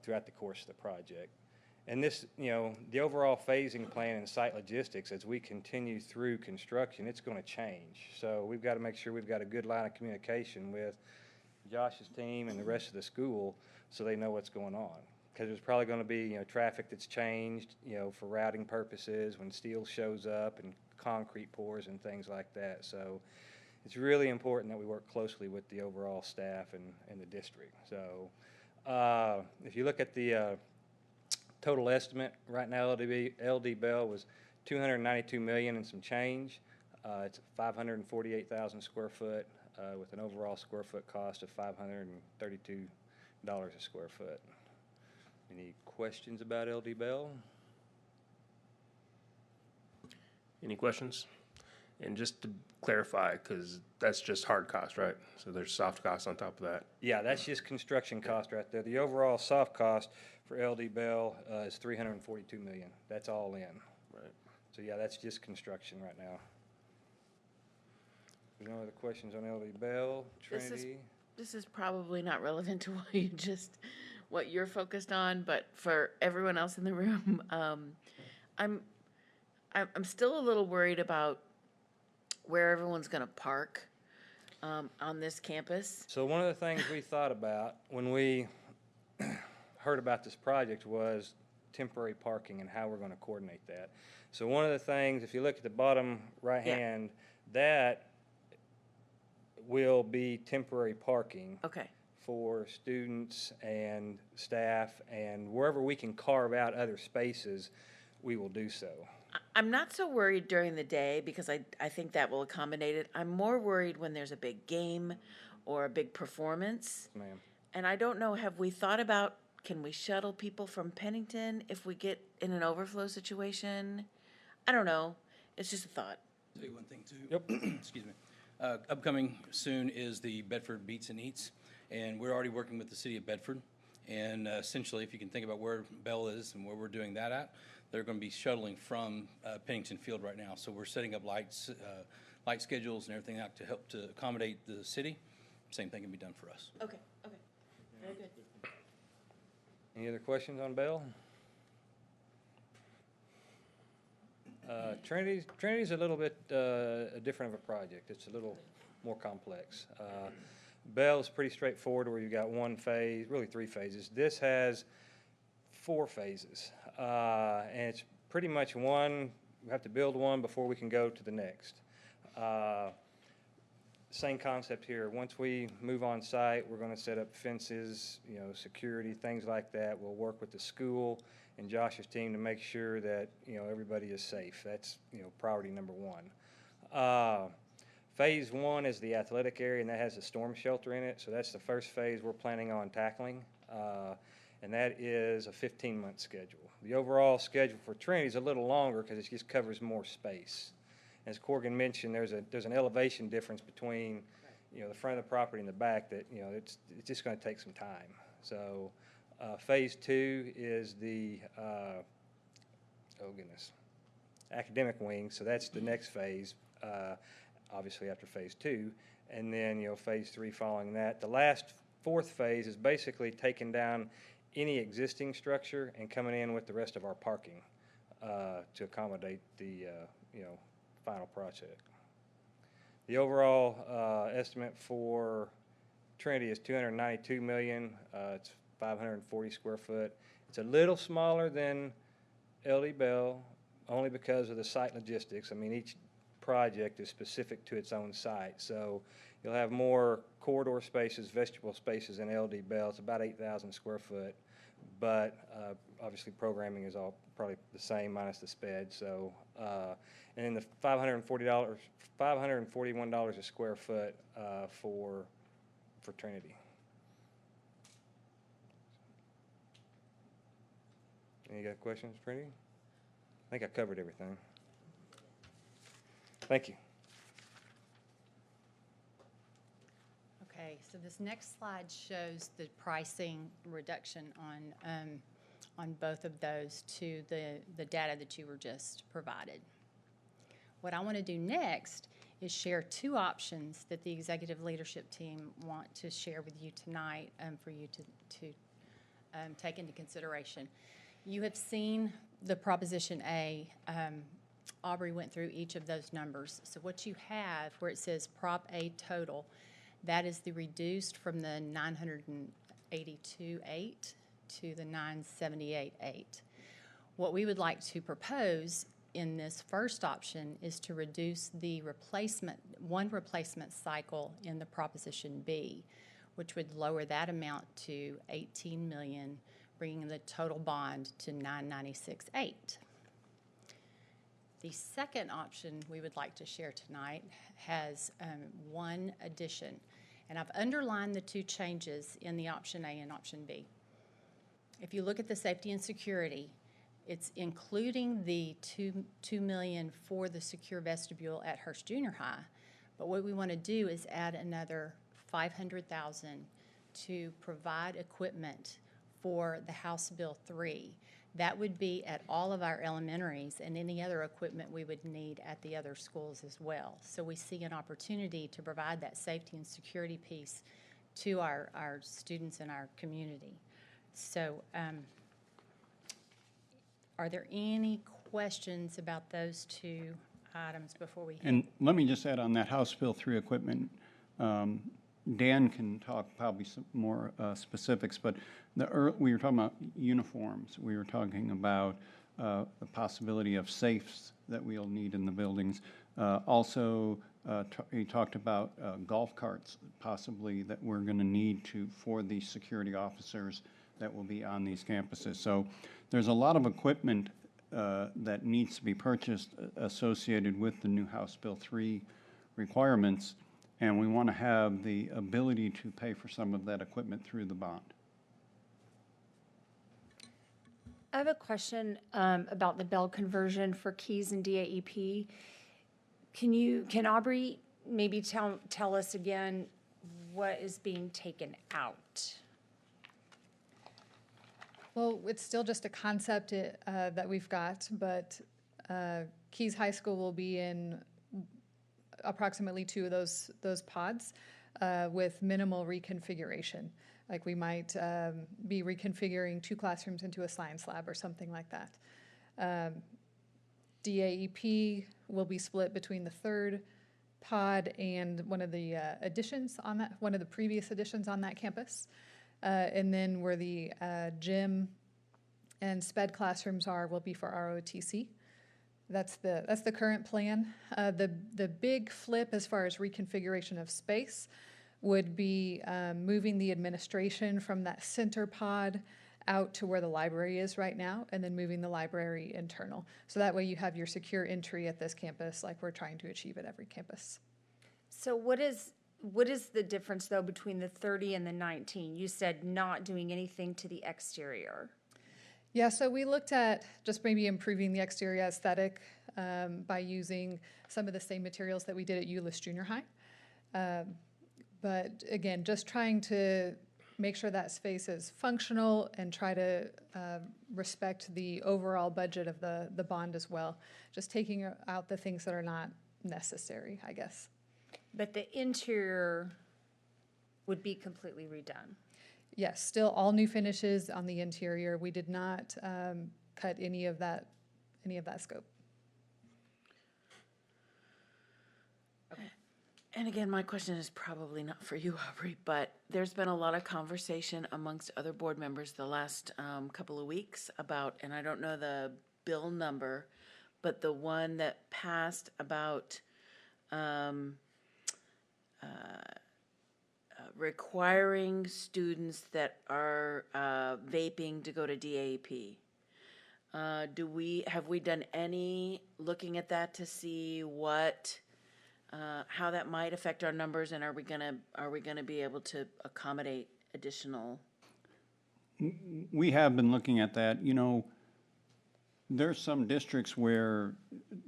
throughout the course of the project. And this, the overall phasing plan and site logistics, as we continue through construction, it's going to change. So we've got to make sure we've got a good line of communication with Josh's team and the rest of the school so they know what's going on. Because there's probably going to be, traffic that's changed, for routing purposes when steel shows up and concrete pours and things like that. So it's really important that we work closely with the overall staff and the district. So if you look at the total estimate right now, LD Bell was $292 million and some change. It's 548,000 square foot with an overall square foot cost of $532 a square foot. Any questions about LD Bell? Any questions? And just to clarify, because that's just hard cost, right? So there's soft costs on top of that. Yeah, that's just construction cost right there. The overall soft cost for LD Bell is $342 million. That's all in. Right. So yeah, that's just construction right now. No other questions on LD Bell, Trinity? This is probably not relevant to what you just what you're focused on, but for everyone else in the room, I'm still a little worried about where everyone's going to park on this campus. So one of the things we thought about when we heard about this project was temporary parking and how we're going to coordinate that. So one of the things, if you look at the bottom right hand, that will be temporary parking Okay. for students and staff, and wherever we can carve out other spaces, we will do so. I'm not so worried during the day because I think that will accommodate it. I'm more worried when there's a big game or a big performance. Ma'am. And I don't know, have we thought about, can we shuttle people from Pennington if we get in an overflow situation? I don't know. It's just a thought. Tell you one thing too. Yep. Excuse me. Upcoming soon is the Bedford Beats and Eats, and we're already working with the city of Bedford. And essentially, if you can think about where Bell is and where we're doing that at, they're going to be shuttling from Pennington Field right now. So we're setting up light schedules and everything out to help to accommodate the city. Same thing can be done for us. Okay, okay. Very good. Any other questions on Bell? Trinity's a little bit different of a project. It's a little more complex. Bell is pretty straightforward where you've got one phase, really three phases. This has 4 phases. And it's pretty much one, we have to build one before we can go to the next. Same concept here. Once we move on site, we're going to set up fences, security, things like that. We'll work with the school and Josh's team to make sure that, everybody is safe. That's, priority number 1. Phase 1 is the athletic area, and that has a storm shelter in it. So that's the first phase we're planning on tackling. And that is a 15-month schedule. The overall schedule for Trinity is a little longer because it just covers more space. As Corrigan mentioned, there's an elevation difference between, the front of the property and the back that, it's just going to take some time. So phase 2 is the, academic wing. So that's the next phase, obviously after phase 2. And then, phase 3 following that. The last 4th phase is basically taking down any existing structure and coming in with the rest of our parking to accommodate the, final project. The overall estimate for Trinity is $292 million. It's 540 square foot. It's a little smaller than LD Bell, only because of the site logistics. I mean, each project is specific to its own site. So you'll have more corridor spaces, vestibule spaces in LD Bell. It's about 8,000 square foot, but obviously programming is all probably the same minus the sped. So, and then the $541 a square foot for Trinity. Any other questions, Trinity? I think I covered everything. Thank you. Okay, so this next slide shows the pricing reduction on both of those to the data that you were just provided. What I want to do next is share 2 options that the executive leadership team want to share with you tonight for you to take into consideration. You have seen the Proposition A. Aubrey went through each of those numbers. So what you have where it says Prop A total, that is the reduced from the 982.8 to the 978.8. What we would like to propose in this first option is to reduce the one replacement cycle in the Proposition B, which would lower that amount to $18 million, bringing the total bond to $996.8. The second option we would like to share tonight has one addition, and I've underlined the 2 changes in the option A and option B. If you look at the safety and security, it's including the $2 million for the secure vestibule at Hurst Junior High, but what we want to do is add another $500,000 to provide equipment for the House Bill 3. That would be at all of our elementaries and any other equipment we would need at the other schools as well. So we see an opportunity to provide that safety and security piece to our students in our community. So, are there any questions about those two items before we? And let me just add on that House Bill 3 equipment. Dan can talk probably some more specifics, but we were talking about uniforms. We were talking about the possibility of safes that we'll need in the buildings. Also, he talked about golf carts possibly that we're going to need for the security officers that will be on these campuses. So there's a lot of equipment that needs to be purchased associated with the new House Bill 3 requirements, and we want to have the ability to pay for some of that equipment through the bond. I have a question about the Bell conversion for Keys and DAEP. Can Aubrey maybe tell us again what is being taken out? Well, it's still just a concept that we've got, but Keys High School will be in approximately 2 of those pods with minimal reconfiguration. Like we might be reconfiguring 2 classrooms into a science lab or something like that. DAEP will be split between the 3rd pod and one of the one of the previous additions on that campus. And then where the gym and SPED classrooms will be for ROTC. That's the current plan. The big flip as far as reconfiguration of space would be moving the administration from that center pod out to where the library is right now, and then moving the library internal. So that way you have your secure entry at this campus like we're trying to achieve at every campus. So what is the difference, though, between the 30 and the 19? You said not doing anything to the exterior. Yeah, so we looked at just maybe improving the exterior aesthetic by using some of the same materials that we did at Hurst-Euless Junior High. But again, just trying to make sure that space is functional and try to respect the overall budget of the bond as well. Just taking out the things that are not necessary, I guess. But the interior would be completely redone. Yes, still all new finishes on the interior. We did not cut any of that scope. And again, my question is probably not for you, Aubrey, but there's been a lot of conversation amongst other board members the last couple of weeks about, and I don't know the bill number, but the one that passed about requiring students that are vaping to go to DAEP. Have we done any looking at that to see how that might affect our numbers, and are we gonna be able to accommodate additional? We have been looking at that. You know, there's some districts where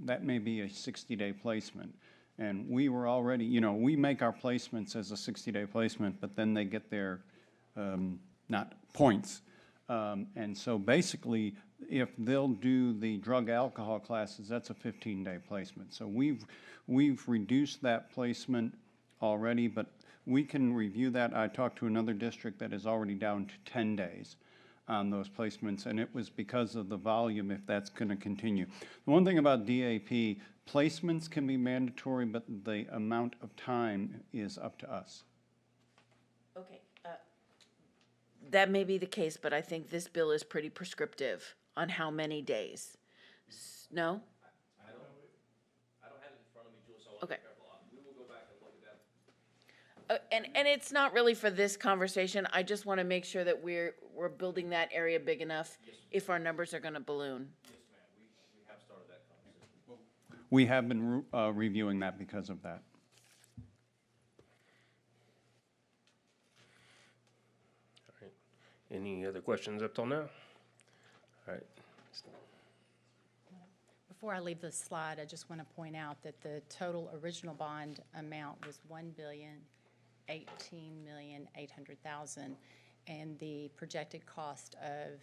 that may be a 60-day placement. And we were already, we make our placements as a 60-day placement, but then they get their, not points. And so basically, if they'll do the drug alcohol classes, that's a 15-day placement. So we've reduced that placement already, but we can review that. I talked to another district that is already down to 10 days on those placements, and it was because of the volume, if that's going to continue. The one thing about DAP, placements can be mandatory, but the amount of time is up to us. Okay, that may be the case, but I think this bill is pretty prescriptive on how many days. No? I don't have it in front of me, Jules, so I want to be careful. We will go back and look at that. And it's not really for this conversation. I just want to make sure that we're building that area big enough if our numbers are going to balloon. Yes, ma'am. We have started that conversation. We have been reviewing that because of that. All right. Any other questions up till now? All right. Before I leave this slide, I just want to point out that the total original bond amount was $1,018,800,000, and the projected cost of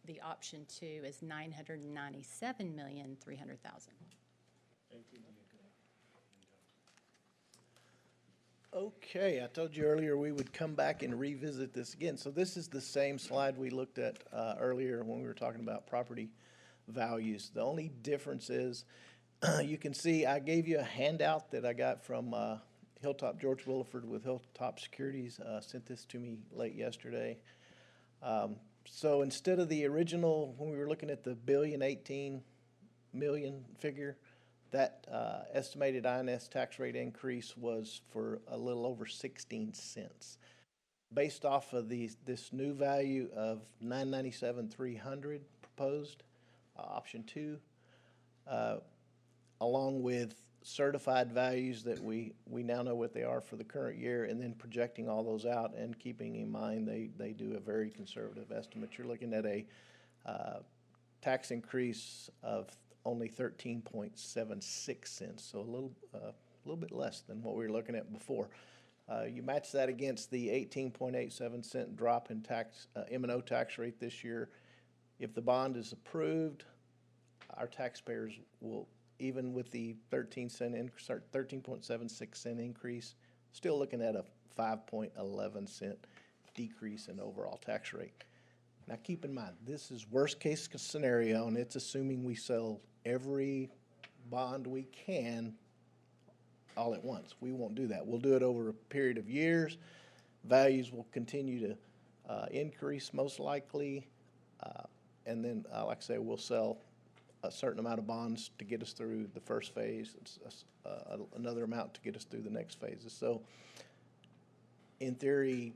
the option 2 is $997,300,000. Okay, I told you earlier we would come back and revisit this again. So this is the same slide we looked at earlier when we were talking about property values. The only difference is, you can see I gave you a handout that I got from Hilltop George Williford with Hilltop Securities, sent this to me late yesterday. So instead of the original, when we were looking at the $1,018,000,000 figure, that estimated INS tax rate increase was for a little over 16 cents. Based off of this new value of $997,300 proposed, option 2, along with certified values that we now know what they are for the current year, and then projecting all those out and keeping in mind they do a very conservative estimate. You're looking at a tax increase of only 13.76 cents, so a little bit less than what we were looking at before. You match that against the 18.87 cent drop in tax M&O tax rate this year. If the bond is approved, our taxpayers will, even with the 13.76 cent increase, still looking at a 5.11 cent decrease in overall tax rate. Now keep in mind, this is worst case scenario, and it's assuming we sell every bond we can all at once. We won't do that. We'll do it over a period of years. Values will continue to increase most likely, and then like I say, we'll sell a certain amount of bonds to get us through the first phase, another amount to get us through the next phases. So in theory,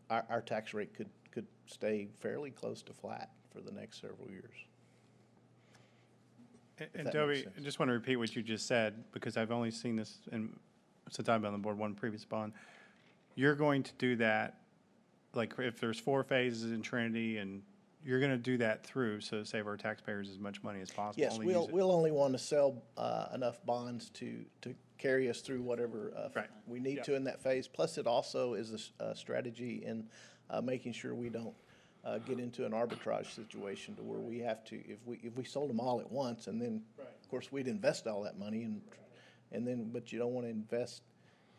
our tax rate could stay fairly close to flat for the next several years. And Toby, I just want to repeat what you just said, because I've only seen this since I've been on the board, one previous bond. You're going to do that, like if there's 4 phases in Trinity, and you're going to do that through, so save our taxpayers as much money as possible. Yes, we'll only want to sell enough bonds to carry us through whatever we need to in that phase. Plus, it also is a strategy in making sure we don't get into an arbitrage situation to where we have to, if we sold them all at once, and then of course we'd invest all that money, and then but you don't want to invest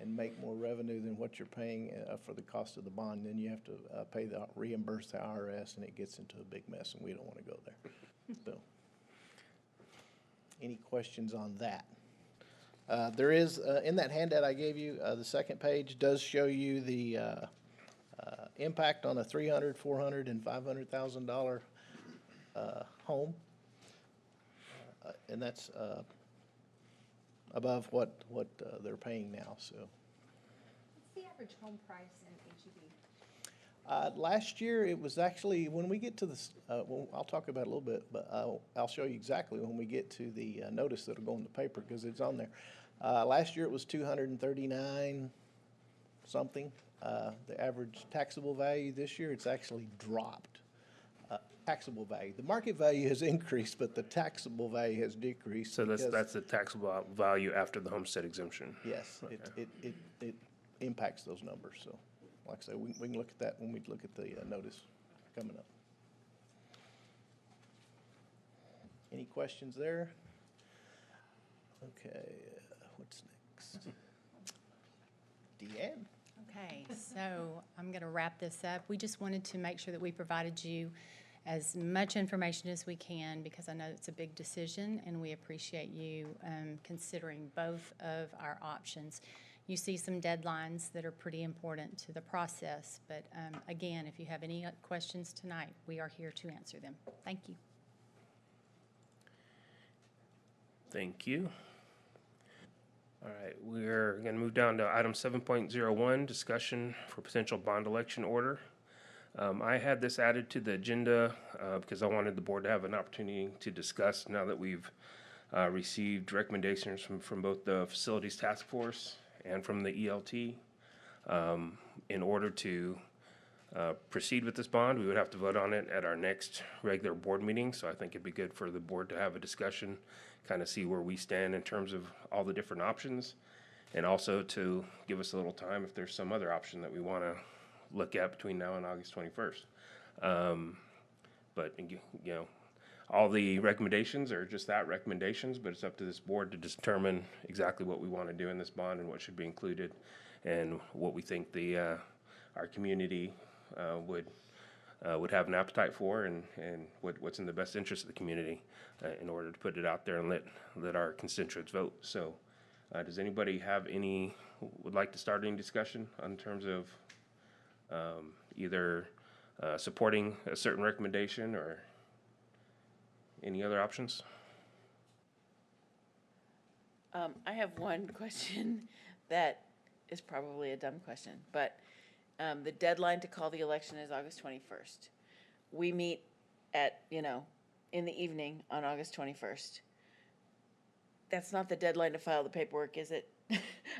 and make more revenue than what you're paying for the cost of the bond. Then you have to reimburse the IRS, and it gets into a big mess, and we don't want to go there. So, any questions on that? There is in that handout I gave you, the second page does show you the impact on a $300,000, $400,000, and $500,000 home, and that's above what they're paying now. So, what's the average home price in HEB? Last year, it was actually, when we get to this, I'll talk about it a little bit, but I'll show you exactly when we get to the notice that'll go in the paper, because it's on there. Last year, it was 239 something. The average taxable value this year, it's actually dropped. Taxable value. The market value has increased, but the taxable value has decreased. So that's the taxable value after the homestead exemption. Yes, it impacts those numbers. So, like I say, we can look at that when we look at the notice coming up. Any questions there? Okay, what's next? Deanne? Okay, so I'm going to wrap this up. We just wanted to make sure that we provided you as much information as we can, because I know it's a big decision, and we appreciate you considering both of our options. You see some deadlines that are pretty important to the process, but again, if you have any questions tonight, we are here to answer them. Thank you. Thank you. All right, we're going to move down to item 7.01, discussion for potential bond election order. I had this added to the agenda because I wanted the board to have an opportunity to discuss now that we've received recommendations from both the Facilities Task Force and from the ELT. In order to proceed with this bond, we would have to vote on it at our next regular board meeting, so I think it'd be good for the board to have a discussion, kind of see where we stand in terms of all the different options, and also to give us a little time if there's some other option that we want to look at between now and August 21st. But, you know, all the recommendations are just that, recommendations, but it's up to this board to determine exactly what we want to do in this bond and what should be included. and what we think our community would have an appetite for, and what's in the best interest of the community, in order to put it out there and let our constituents vote. So, does anybody would like to start any discussion in terms of either supporting a certain recommendation or any other options? I have one question that is probably a dumb question, but the deadline to call the election is August 21st. We meet at, in the evening on August 21st. That's not the deadline to file the paperwork, is it?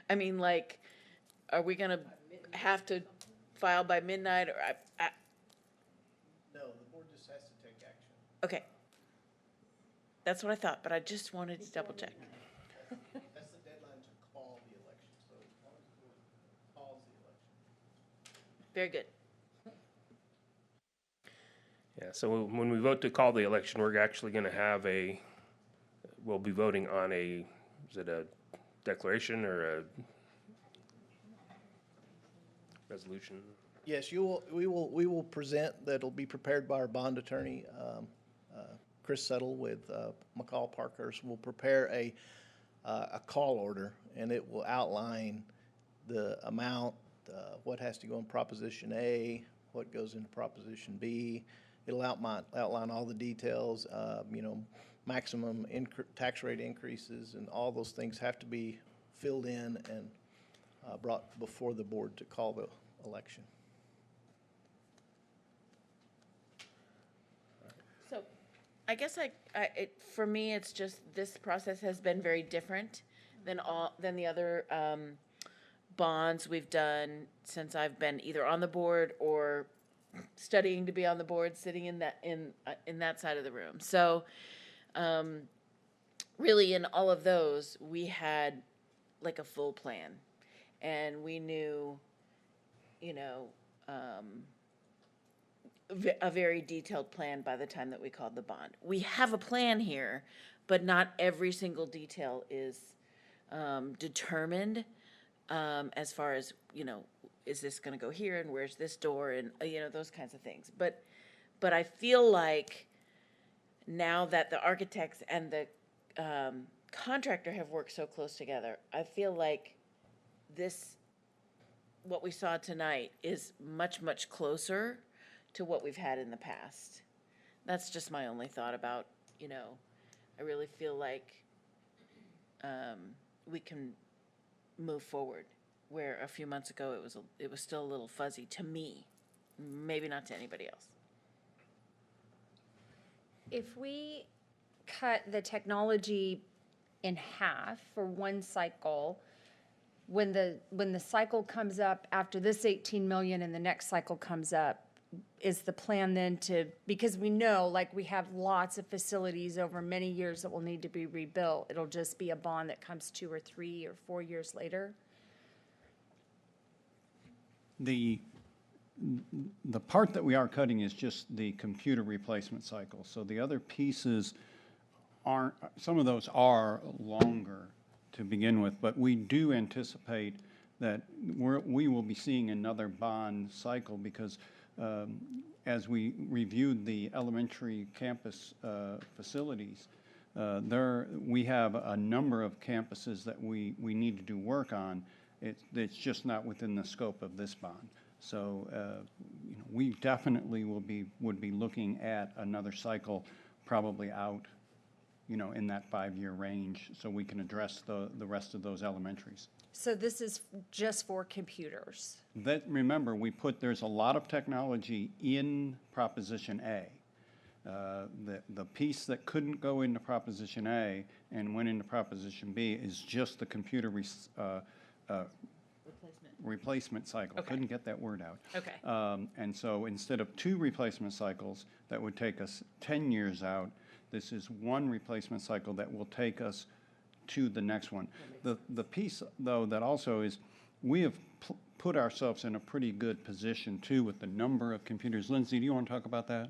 I mean, like, are we gonna have to file by midnight, or No, the board just has to take action. okay. That's what I thought, but I just wanted to double check. That's the deadline to call the election, so as long as the board calls the election. Very good. Yeah, so when we vote to call the election, we're actually going to have we'll be voting on is it a declaration or a resolution? Yes, we will present, that'll be prepared by our bond attorney, Chris Settle with McCall Parkhurst. Will prepare a call order, and it will outline the amount, what has to go in Proposition A, what goes into Proposition B. It'll outline all the details, maximum tax rate increases, and all those things have to be filled in and brought before the board to call the election. So, I guess for me, it's just this process has been very different than the other bonds we've done since I've been either on the board or studying to be on the board, sitting in that side of the room. So, really, in all of those, we had like a full plan, and we knew, a very detailed plan by the time that we called the bond. We have a plan here, but not every single detail is determined as far as, is this going to go here and where's this door and, those kinds of things. But I feel like now that the architects and the contractor have worked so close together, I feel like what we saw tonight is much, much closer to what we've had in the past. That's just my only thought about, I really feel like we can move forward, where a few months ago it was still a little fuzzy to me, maybe not to anybody else. If we cut the technology in half for one cycle, when the cycle comes up after this 18 million and the next cycle comes up, is the plan then because we know, like, we have lots of facilities over many years that will need to be rebuilt, it'll just be a bond that comes 2 or 3 or 4 years later? The part that we are cutting is just the computer replacement cycle. So the other pieces some of those are longer to begin with, but we do anticipate that we will be seeing another bond cycle because as we reviewed the elementary campus facilities, we have a number of campuses that we need to do work on. It's just not within the scope of this bond. So we definitely would be looking at another cycle, probably out, in that 5-year range, so we can address the rest of those elementaries. So this is just for computers? Remember, there's a lot of technology in Proposition A. The piece that couldn't go into Proposition A and went into Proposition B is just the computer replacement cycle. Okay. Couldn't get that word out. Okay. And so instead of 2 replacement cycles that would take us 10 years out, this is 1 replacement cycle that will take us to the next one. The piece, though, that also is we have put ourselves in a pretty good position, too, with the number of computers. Lindsay, do you want to talk about that?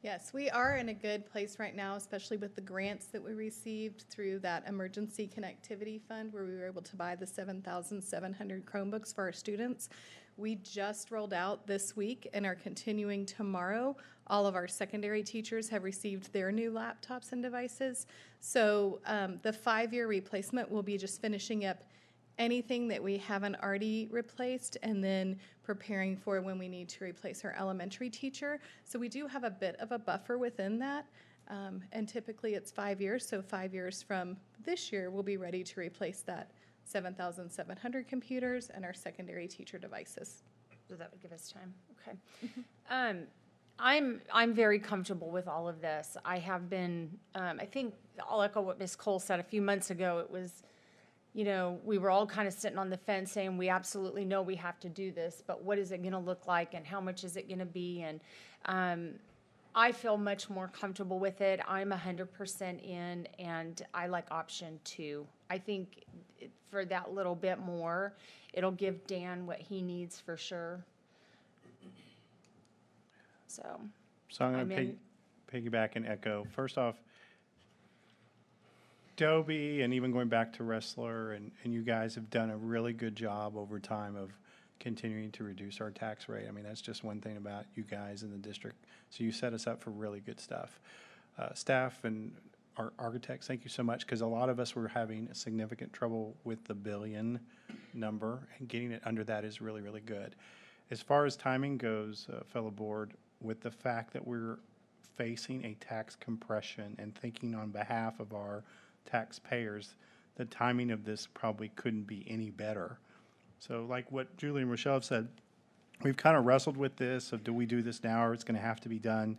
Yes, we are in a good place right now, especially with the grants that we received through that Emergency Connectivity Fund, where we were able to buy the 7,700 Chromebooks for our students. We just rolled out this week and are continuing tomorrow. All of our secondary teachers have received their new laptops and devices. So the 5-year replacement will be just finishing up anything that we haven't already replaced and then preparing for when we need to replace our elementary teacher. So we do have a bit of a buffer within that. And typically it's 5 years. So 5 years from this year, we'll be ready to replace that 7,700 computers and our secondary teacher devices. So that would give us time. Okay. I'm very comfortable with all of this. I have been, I think I'll echo what Ms. Cole said a few months ago. It was, you know, we were all kind of sitting on the fence saying we absolutely know we have to do this, but what is it going to look like and how much is it going to be? And I feel much more comfortable with it. I'm 100% in, and I like option 2. I think for that little bit more, it'll give Dan what he needs for sure. So I'm going to piggyback and echo. First off, Dobie and even going back to Wrestler and you guys have done a really good job over time of continuing to reduce our tax rate. I mean, that's just one thing about you guys in the district. So you set us up for really good stuff. Staff and our architects, thank you so much, because a lot of us were having significant trouble with the billion number, and getting it under that is really, really good. As far as timing goes, fellow board, with the fact that we're facing a tax compression and thinking on behalf of our taxpayers, the timing of this probably couldn't be any better. So like what Julie and Rochelle have said, we've kind of wrestled with this of do we do this now or it's going to have to be done.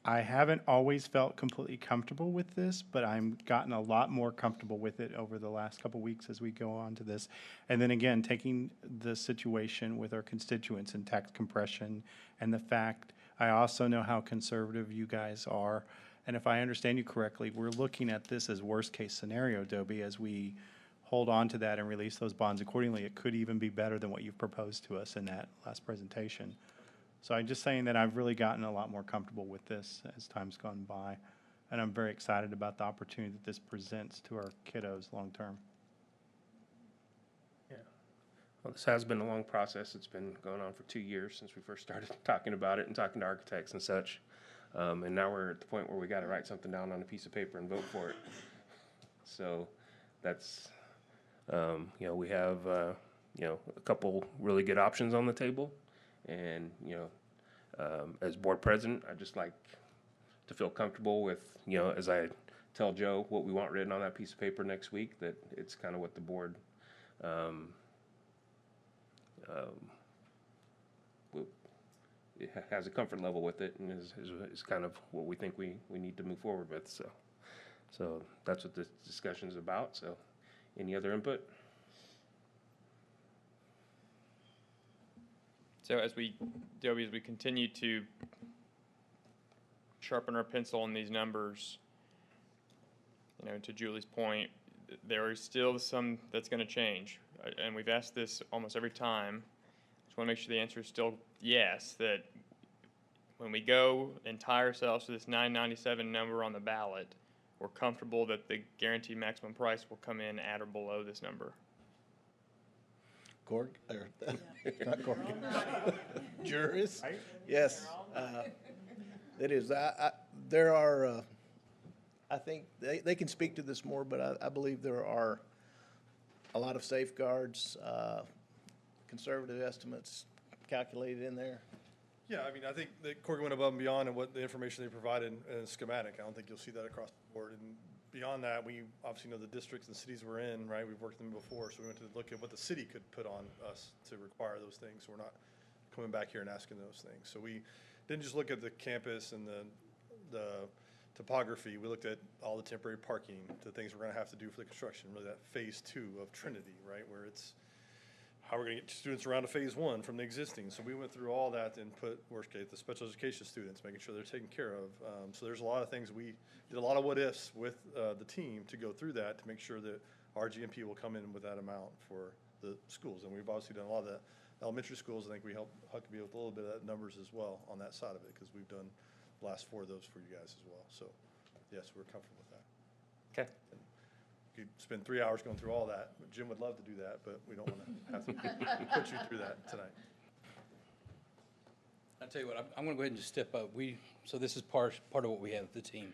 I haven't always felt completely comfortable with this, but I'm gotten a lot more comfortable with it over the last couple of weeks as we go on to this. And then again, taking the situation with our constituents and tax compression and the fact I also know how conservative you guys are. And if I understand you correctly, we're looking at this as worst case scenario, Dobie, as we hold on to that and release those bonds accordingly. It could even be better than what you've proposed to us in that last presentation. So I'm just saying that I've really gotten a lot more comfortable with this as time's gone by. And I'm very excited about the opportunity that this presents to our kiddos long term. Yeah. Well, this has been a long process. It's been going on for 2 years since we first started talking about it and talking to architects and such. And now we're at the point where we got to write something down on a piece of paper and vote for it. So that's, you know, we have, you know, a couple really good options on the table. And, you know, as board president, I just like to feel comfortable with, you know, as I tell Joe what we want written on that piece of paper next week, that it's kind of what the board it has a comfort level with it, and is kind of what we think we need to move forward with. So that's what this discussion is about. So any other input? So as we continue to sharpen our pencil on these numbers, you know, to Julie's point, there is still some that's going to change, and we've asked this almost every time. Just want to make sure the answer is still yes, that when we go and tie ourselves to this 997 number on the ballot, we're comfortable that the guaranteed maximum price will come in at or below this number. Not Cork. Juris? Yes. It is. There are, I think they can speak to this more, but I believe there are a lot of safeguards, conservative estimates calculated in there. Yeah, I mean, I think that Cork went above and beyond and what the information they provided in a schematic. I don't think you'll see that across the board. And beyond that, we obviously know the districts and cities we're in, right? We've worked with them before, so we went to look at what the city could put on us to require those things. So we're not coming back here and asking those things. So we didn't just look at the campus and the topography. We looked at all the temporary parking, the things we're going to have to do for the construction, really that phase 2 of Trinity, right? Where it's how we're going to get students around to phase 1 from the existing. So we went through all that and put, worst case, the special education students, making sure they're taken care of. So there's a lot of things. We did a lot of what ifs with the team to go through that to make sure that our GMP will come in with that amount for the schools. And we've obviously done a lot of that. Elementary schools, I think we helped Huckabee with a little bit of that numbers as well on that side of it, because we've done last 4 of those for you guys as well. So, yes, we're comfortable with that. Okay. You could spend 3 hours going through all that. Jim would love to do that, but we don't want to have to put you through that tonight. I'll tell you what, I'm gonna go ahead and just step up. So this is part of what we have with the team.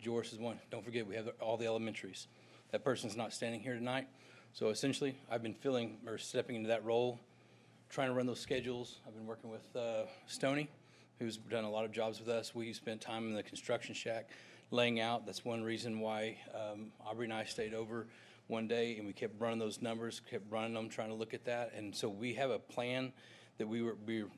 George is one. Don't forget, we have all the elementaries. That person's not standing here tonight. So essentially, I've been stepping into that role, trying to run those schedules. I've been working with Stoney, who's done a lot of jobs with us. We spent time in the construction shack laying out. That's one reason why Aubrey and I stayed over one day, and we kept running those numbers, kept running them, trying to look at that. And so we have a plan that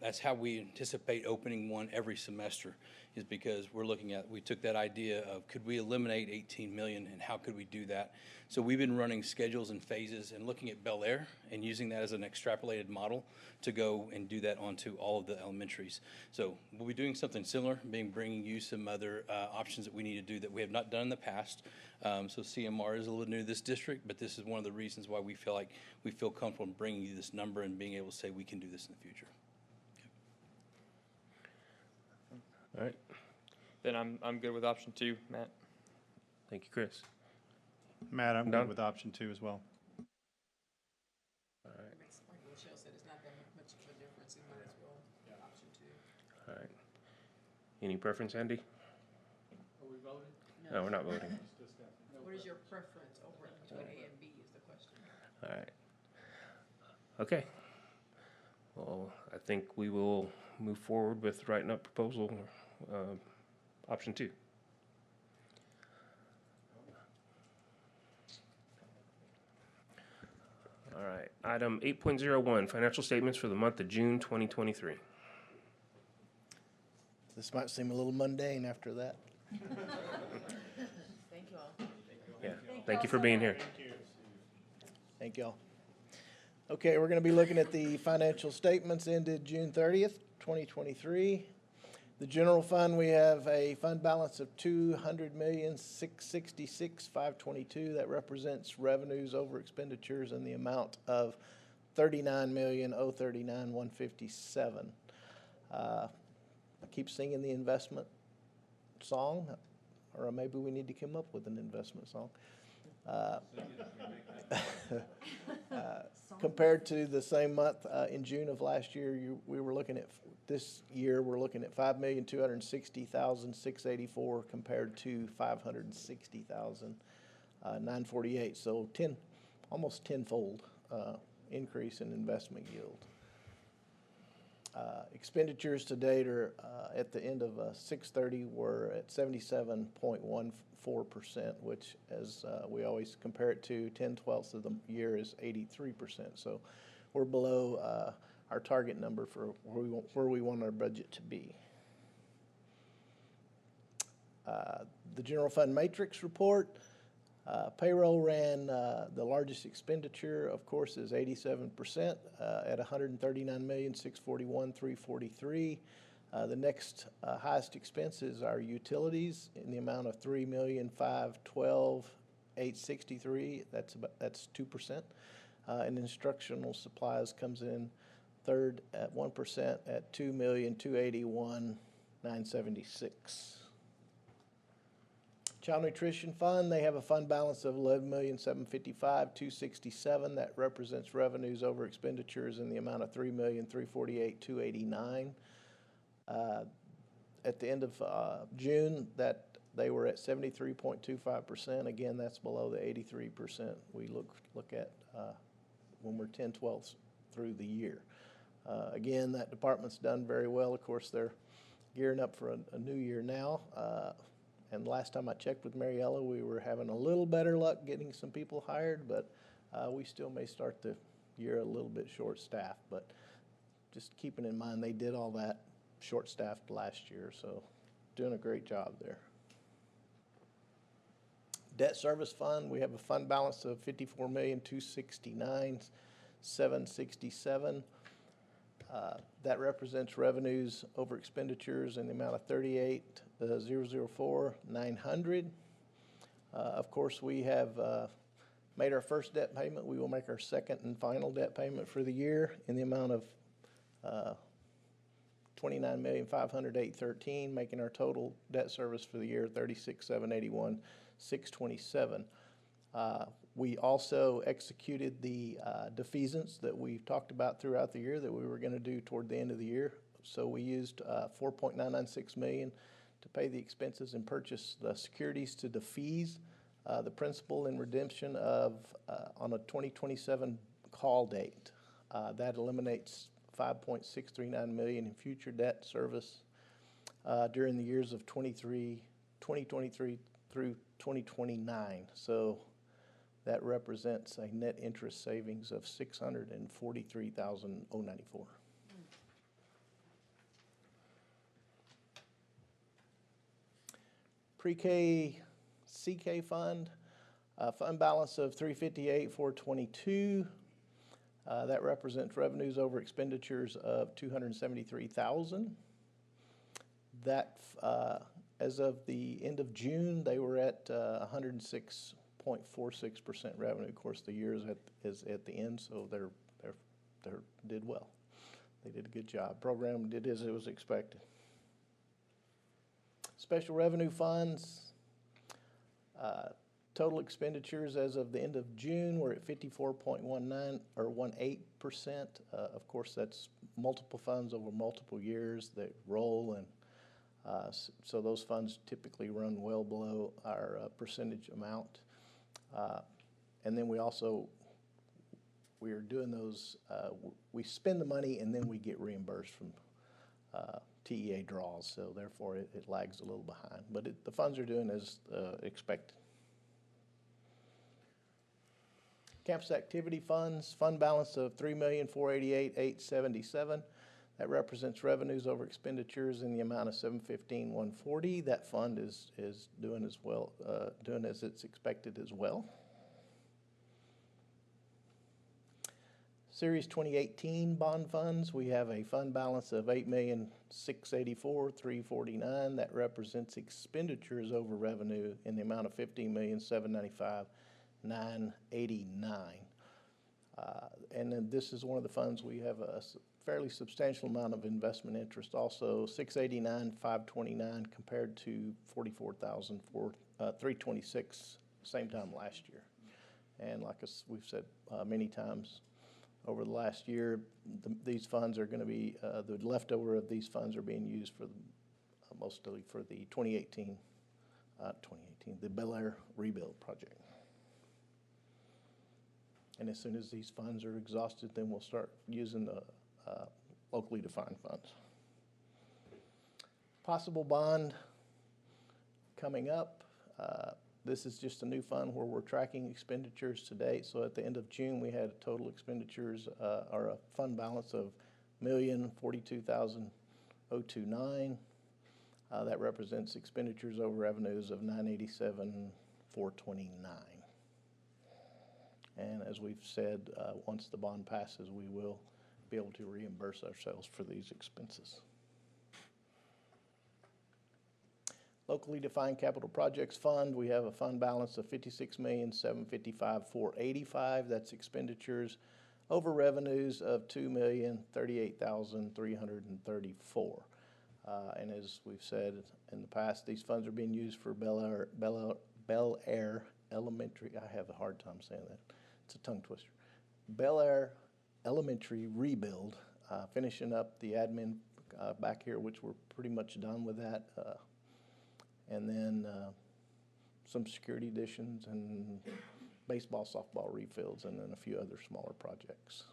that's how we anticipate opening one every semester, is because we took that idea of, could we eliminate 18 million, and how could we do that? So we've been running schedules and phases and looking at Bel Air and using that as an extrapolated model to go and do that onto all of the elementaries. So we'll be doing something similar, bringing you some other options that we need to do that we have not done in the past. So CMR is a little new to this district, but this is one of the reasons why we feel comfortable in bringing you this number and being able to say we can do this in the future. All right. Then I'm good with option 2, Matt. Thank you, Chris. Matt, I'm Done? good with option 2 as well. All right. Like Michelle said, it's not that much of a difference. You might as well option 2. All right. Any preference, Andy? Are we voting? No, we're not voting. What is your preference over between A and B is the question. All right. Okay. Well, I think we will move forward with writing up proposal, option 2. All right. Item 8.01, financial statements for the month of June 2023. This might seem a little mundane after that. Thank you all. Yeah. Thank you for being here. Thank y'all. Okay, we're going to be looking at the financial statements ended June 30th, 2023. The general fund, we have a fund balance of $200,666,522. That represents revenues over expenditures in the amount of $39,039,157. I keep singing the investment song, or maybe we need to come up with an investment song. Compared to the same month in June of last year, we were looking at, this year we're looking at $5,260,684 compared to $560,948. So almost tenfold increase in investment yield. Expenditures to date are at the end of 6/30 were at 77.14%, which, as we always compare it to, 10/12 of the year is 83%. So we're below our target number for where we want our budget to be. The general fund matrix report. Payroll ran the largest expenditure, of course, is 87% at $139,641,343. The next highest expense is our utilities in the amount of $3,512,863. That's 2%. And instructional supplies comes in third at 1% at $2,281,976. Child Nutrition Fund, they have a fund balance of $11,755,267. That represents revenues over expenditures in the amount of $3,348,289. At the end of June, that they were at 73.25%. Again, that's below the 83% we look at when we're 10/12 through the year. Again, that department's done very well. Of course, they're gearing up for a new year now. And last time I checked with Mariella, we were having a little better luck getting some people hired, but we still may start the year a little bit short-staffed. But just keeping in mind, they did all that short-staffed last year, so doing a great job there. Debt Service Fund, we have a fund balance of $54,269,767. That represents revenues over expenditures in the amount of $38,004,900. Of course, we have made our first debt payment. We will make our second and final debt payment for the year in the amount of $29,500,813, making our total debt service for the year $36,781,627. We also executed the defeasance that we've talked about throughout the year that we were going to do toward the end of the year. So we used $4.996 million to pay the expenses and purchase the securities to defease the principal and redemption of on a 2027 call date. That eliminates $5.639 million in future debt service during the years of 2023 through 2029. So that represents a net interest savings of $643,094. Pre-K CK fund, fund balance of $358,422. That represents revenues over expenditures of $273,000. That, as of the end of June, they were at 106.46% revenue. Of course, the year is at the end, so they did well. They did a good job. Program did as it was expected. Special revenue funds, total expenditures as of the end of June were at 54.19 or 18%. Of course, that's multiple funds over multiple years that roll, and so those funds typically run well below our percentage amount. And then we are doing those, we spend the money and then we get reimbursed from TEA draws, so therefore it lags a little behind. But the funds are doing as expected. Campus activity funds, fund balance of $3,488,877. That represents revenues over expenditures in the amount of $715,140. That fund is doing as well, doing as it's expected as well. Series 2018 bond funds, we have a fund balance of $8,684,349. That represents expenditures over revenue in the amount of $15,795,989. And then this is one of the funds we have a fairly substantial amount of investment interest. Also, $689,529 compared to $44,326 same time last year. And like we've said many times, over the last year, these funds are going to be, the leftover of these funds are being used for mostly for the 2018, the Bel Air rebuild project. And as soon as these funds are exhausted, then we'll start using the locally defined funds. Possible bond coming up. This is just a new fund where we're tracking expenditures to date. So at the end of June, we had total expenditures or a fund balance of $1,042,029. That represents expenditures over revenues of $987,429. And as we've said, once the bond passes, we will be able to reimburse ourselves for these expenses. Locally defined capital projects fund, we have a fund balance of $56,755,485. That's expenditures over revenues of $2,038,334. And as we've said in the past, these funds are being used for Bel Air Elementary. I have a hard time saying that. It's a tongue twister. Bel Air Elementary rebuild, finishing up the admin back here, which we're pretty much done with that. And then some security additions and baseball, softball refills, and then a few other smaller projects.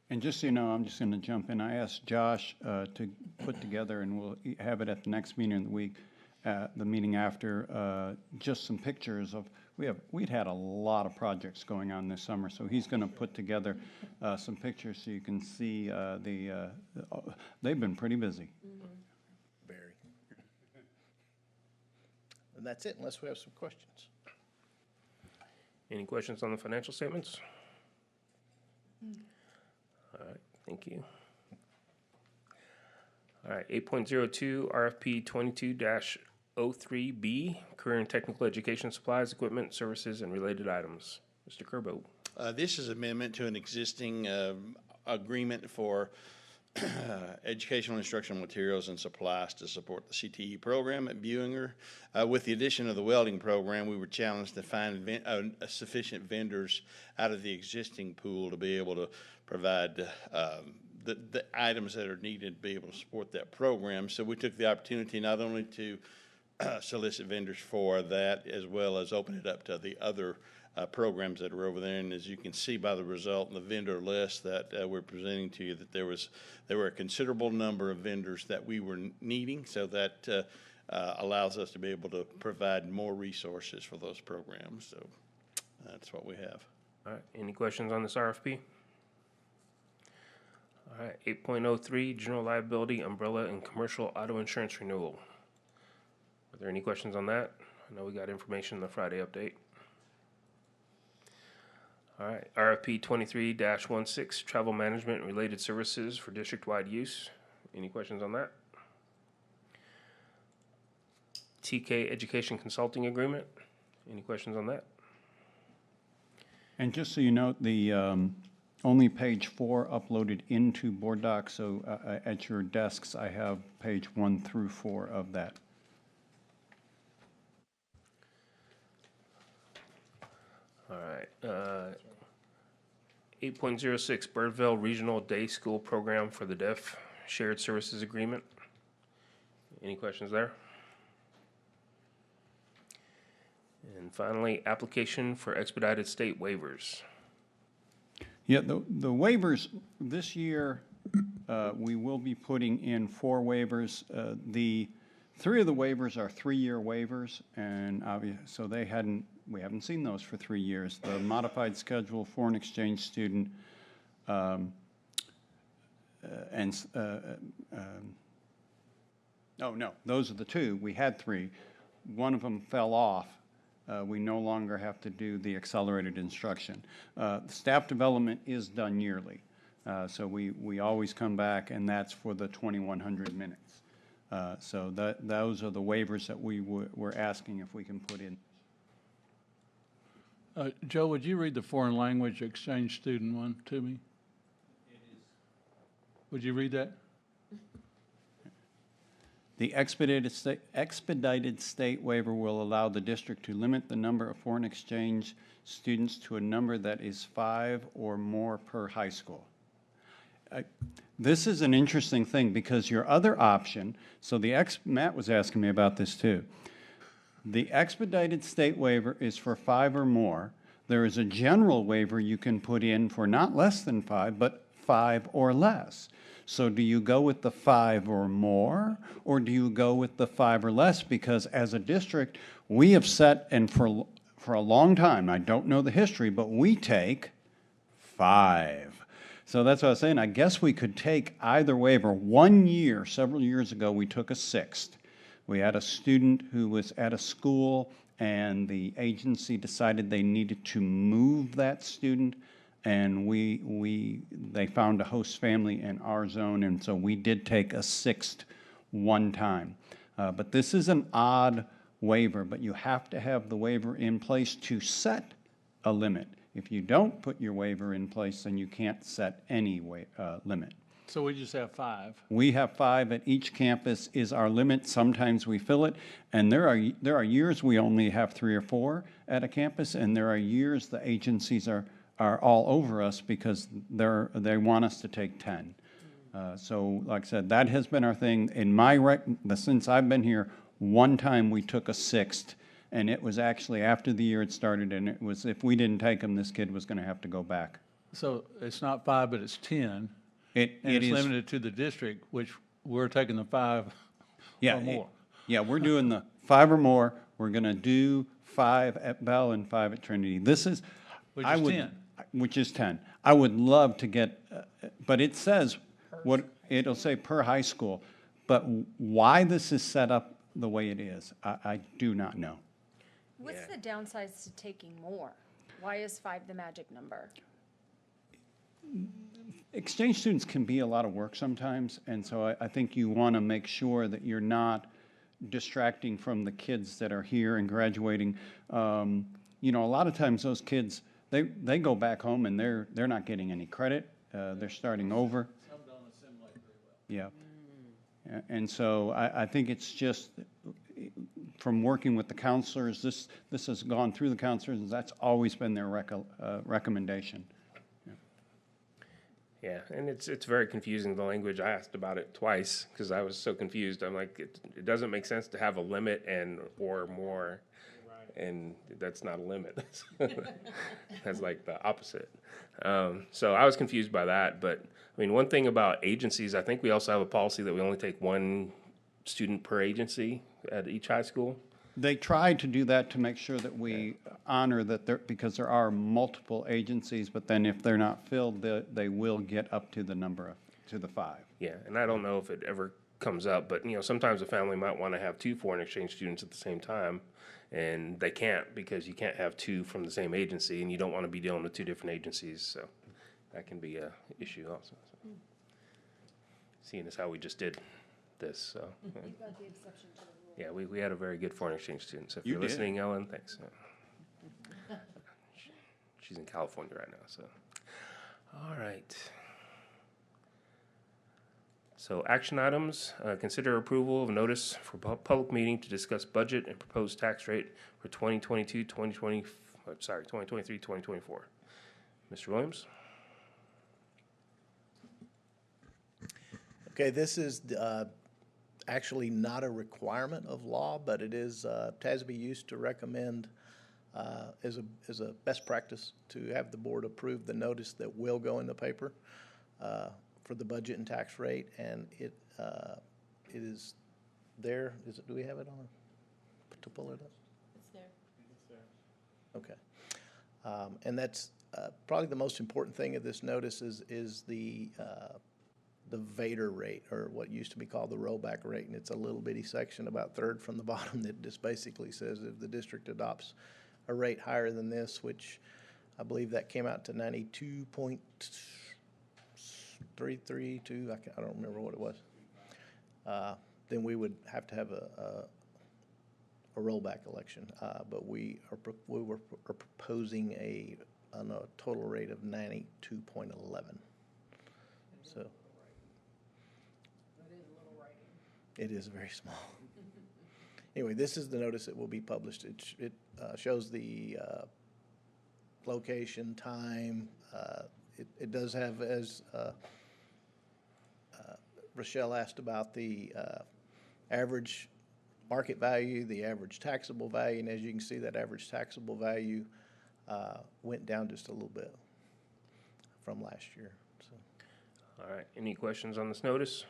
And just so you know, I'm just going to jump in. I asked Josh to put together, and we'll have it at the next meeting of the week, the meeting after, just some pictures of, we'd had a lot of projects going on this summer, so he's going to put together some pictures so you can see they've been pretty busy. Mm-hmm. Very. And that's it, unless we have some questions. Any questions on the financial statements? All right, thank you. All right, 8.02 RFP 22-03B, Career and Technical Education Supplies, Equipment, Services, and Related Items. Mr. Kerbo. This is amendment to an existing agreement for educational instructional materials and supplies to support the CTE program at Buinger. With the addition of the welding program, we were challenged to find sufficient vendors out of the existing pool to be able to provide the items that are needed to be able to support that program. So we took the opportunity not only to solicit vendors for that, as well as open it up to the other programs that are over there. And as you can see by the result in the vendor list that we're presenting to you, that there were a considerable number of vendors that we were needing, so that allows us to be able to provide more resources for those programs. So that's what we have. All right, any questions on this RFP? All right, 8.03, general liability, umbrella, and commercial auto insurance renewal. Are there any questions on that? I know we got information in the Friday update. All right, RFP 23-16, travel management and related services for district-wide use. Any questions on that? TK Education Consulting Agreement. Any questions on that? And just so you know, the only page 4 uploaded into Board Docs, so at your desks, I have page 1 through 4 of that. All right. 8.06, Birdville Regional Day School Program for the Deaf Shared Services Agreement. Any questions there? And finally, application for expedited state waivers. Yeah, the waivers, this year, we will be putting in 4 waivers. The 3 of the waivers are 3-year waivers, and so we haven't seen those for 3 years. The modified schedule, foreign exchange student, oh no, those are the 2. We had 3. One of them fell off. We no longer have to do the accelerated instruction. Staff development is done yearly. So we always come back, and that's for the 2,100 minutes. So those are the waivers that we're asking if we can put in. Joe, would you read the foreign language exchange student one to me? It is. Would you read that? The expedited state waiver will allow the district to limit the number of foreign exchange students to a number that is 5 or more per high school. This is an interesting thing because your other option, so Matt was asking me about this too. The expedited state waiver is for 5 or more. There is a general waiver you can put in for not less than 5, but 5 or less. So do you go with the 5 or more, or do you go with the 5 or less? Because as a district, we have set, and for a long time, I don't know the history, but we take 5. So that's what I was saying. I guess we could take either waiver. One year, several years ago, we took a 6th. We had a student who was at a school, and the agency decided they needed to move that student, and they found a host family in our zone, and so we did take a 6th one time. But this is an odd waiver, but you have to have the waiver in place to set a limit. If you don't put your waiver in place, then you can't set any limit. So we just have 5. We have 5 at each campus is our limit. Sometimes we fill it, and there are years we only have 3 or 4 at a campus, and there are years the agencies are all over us because they want us to take 10. So like I said, that has been our thing. In since I've been here, one time we took a 6th, and it was actually after the year had started, and it was, if we didn't take him, this kid was going to have to go back. So it's not 5, but it's 10. And it's limited to the district, which we're taking the 5 or more. We're doing the 5 or more. We're going to do 5 at Bell and 5 at Trinity. This is, Which is 10. Which is 10. I would love to get, but it says, it'll say per high school. But why this is set up the way it is, I do not know. What's the downsides to taking more? Why is 5 the magic number? Exchange students can be a lot of work sometimes, and so I think you want to make sure that you're not distracting from the kids that are here and graduating. You know, a lot of times those kids, they go back home and they're not getting any credit. They're starting over. Some don't assimilate Yeah. And so I think it's just, from working with the counselors, this has gone through the counselors, and that's always been their recommendation. Yeah, and it's very confusing, the language. I asked about it twice because I was so confused. I'm like, it doesn't make sense to have a limit or more, and that's not a limit. That's like the opposite. So I was confused by that, but I mean, one thing about agencies, I think we also have a policy that we only take one student per agency at each high school. They tried to do that to make sure that we honor that because there are multiple agencies, but then if they're not filled, they will get up to the to the 5. Yeah, and I don't know if it ever comes up, but sometimes a family might want to have 2 foreign exchange students at the same time, and they can't because you can't have 2 from the same agency, and you don't want to be dealing with 2 different agencies, so that can be a issue also. So. Seeing as how we just did this, so. Yeah, we had a very good foreign exchange student, so if you're listening, Ellen, thanks. She's in California right now, so. All right. So action items, consider approval of notice for public meeting to discuss budget and proposed tax rate for 2023, 2024. Mr. Williams? Okay, this is actually not a requirement of law, but it is, TASB used to recommend as a best practice to have the board approve the notice that will go in the paper for the budget and tax rate, and it is there. Do we have it on? To pull it up? It's there. It's there. Okay. And that's probably the most important thing of this notice is the Vader rate, or what used to be called the rollback rate, and it's a little bitty section about third from the bottom that just basically says if the district adopts a rate higher than this, which I believe that came out to 92.332, I don't remember what it was, then we would have to have a rollback election. But we were proposing on a total rate of 92.11. So. It is very small. Anyway, this is the notice that will be published. It shows the location, time. It does have, as Rochelle asked about, the average market value, the average taxable value, and as you can see, that average taxable value went down just a little bit from last year. So. All right, any questions on this notice?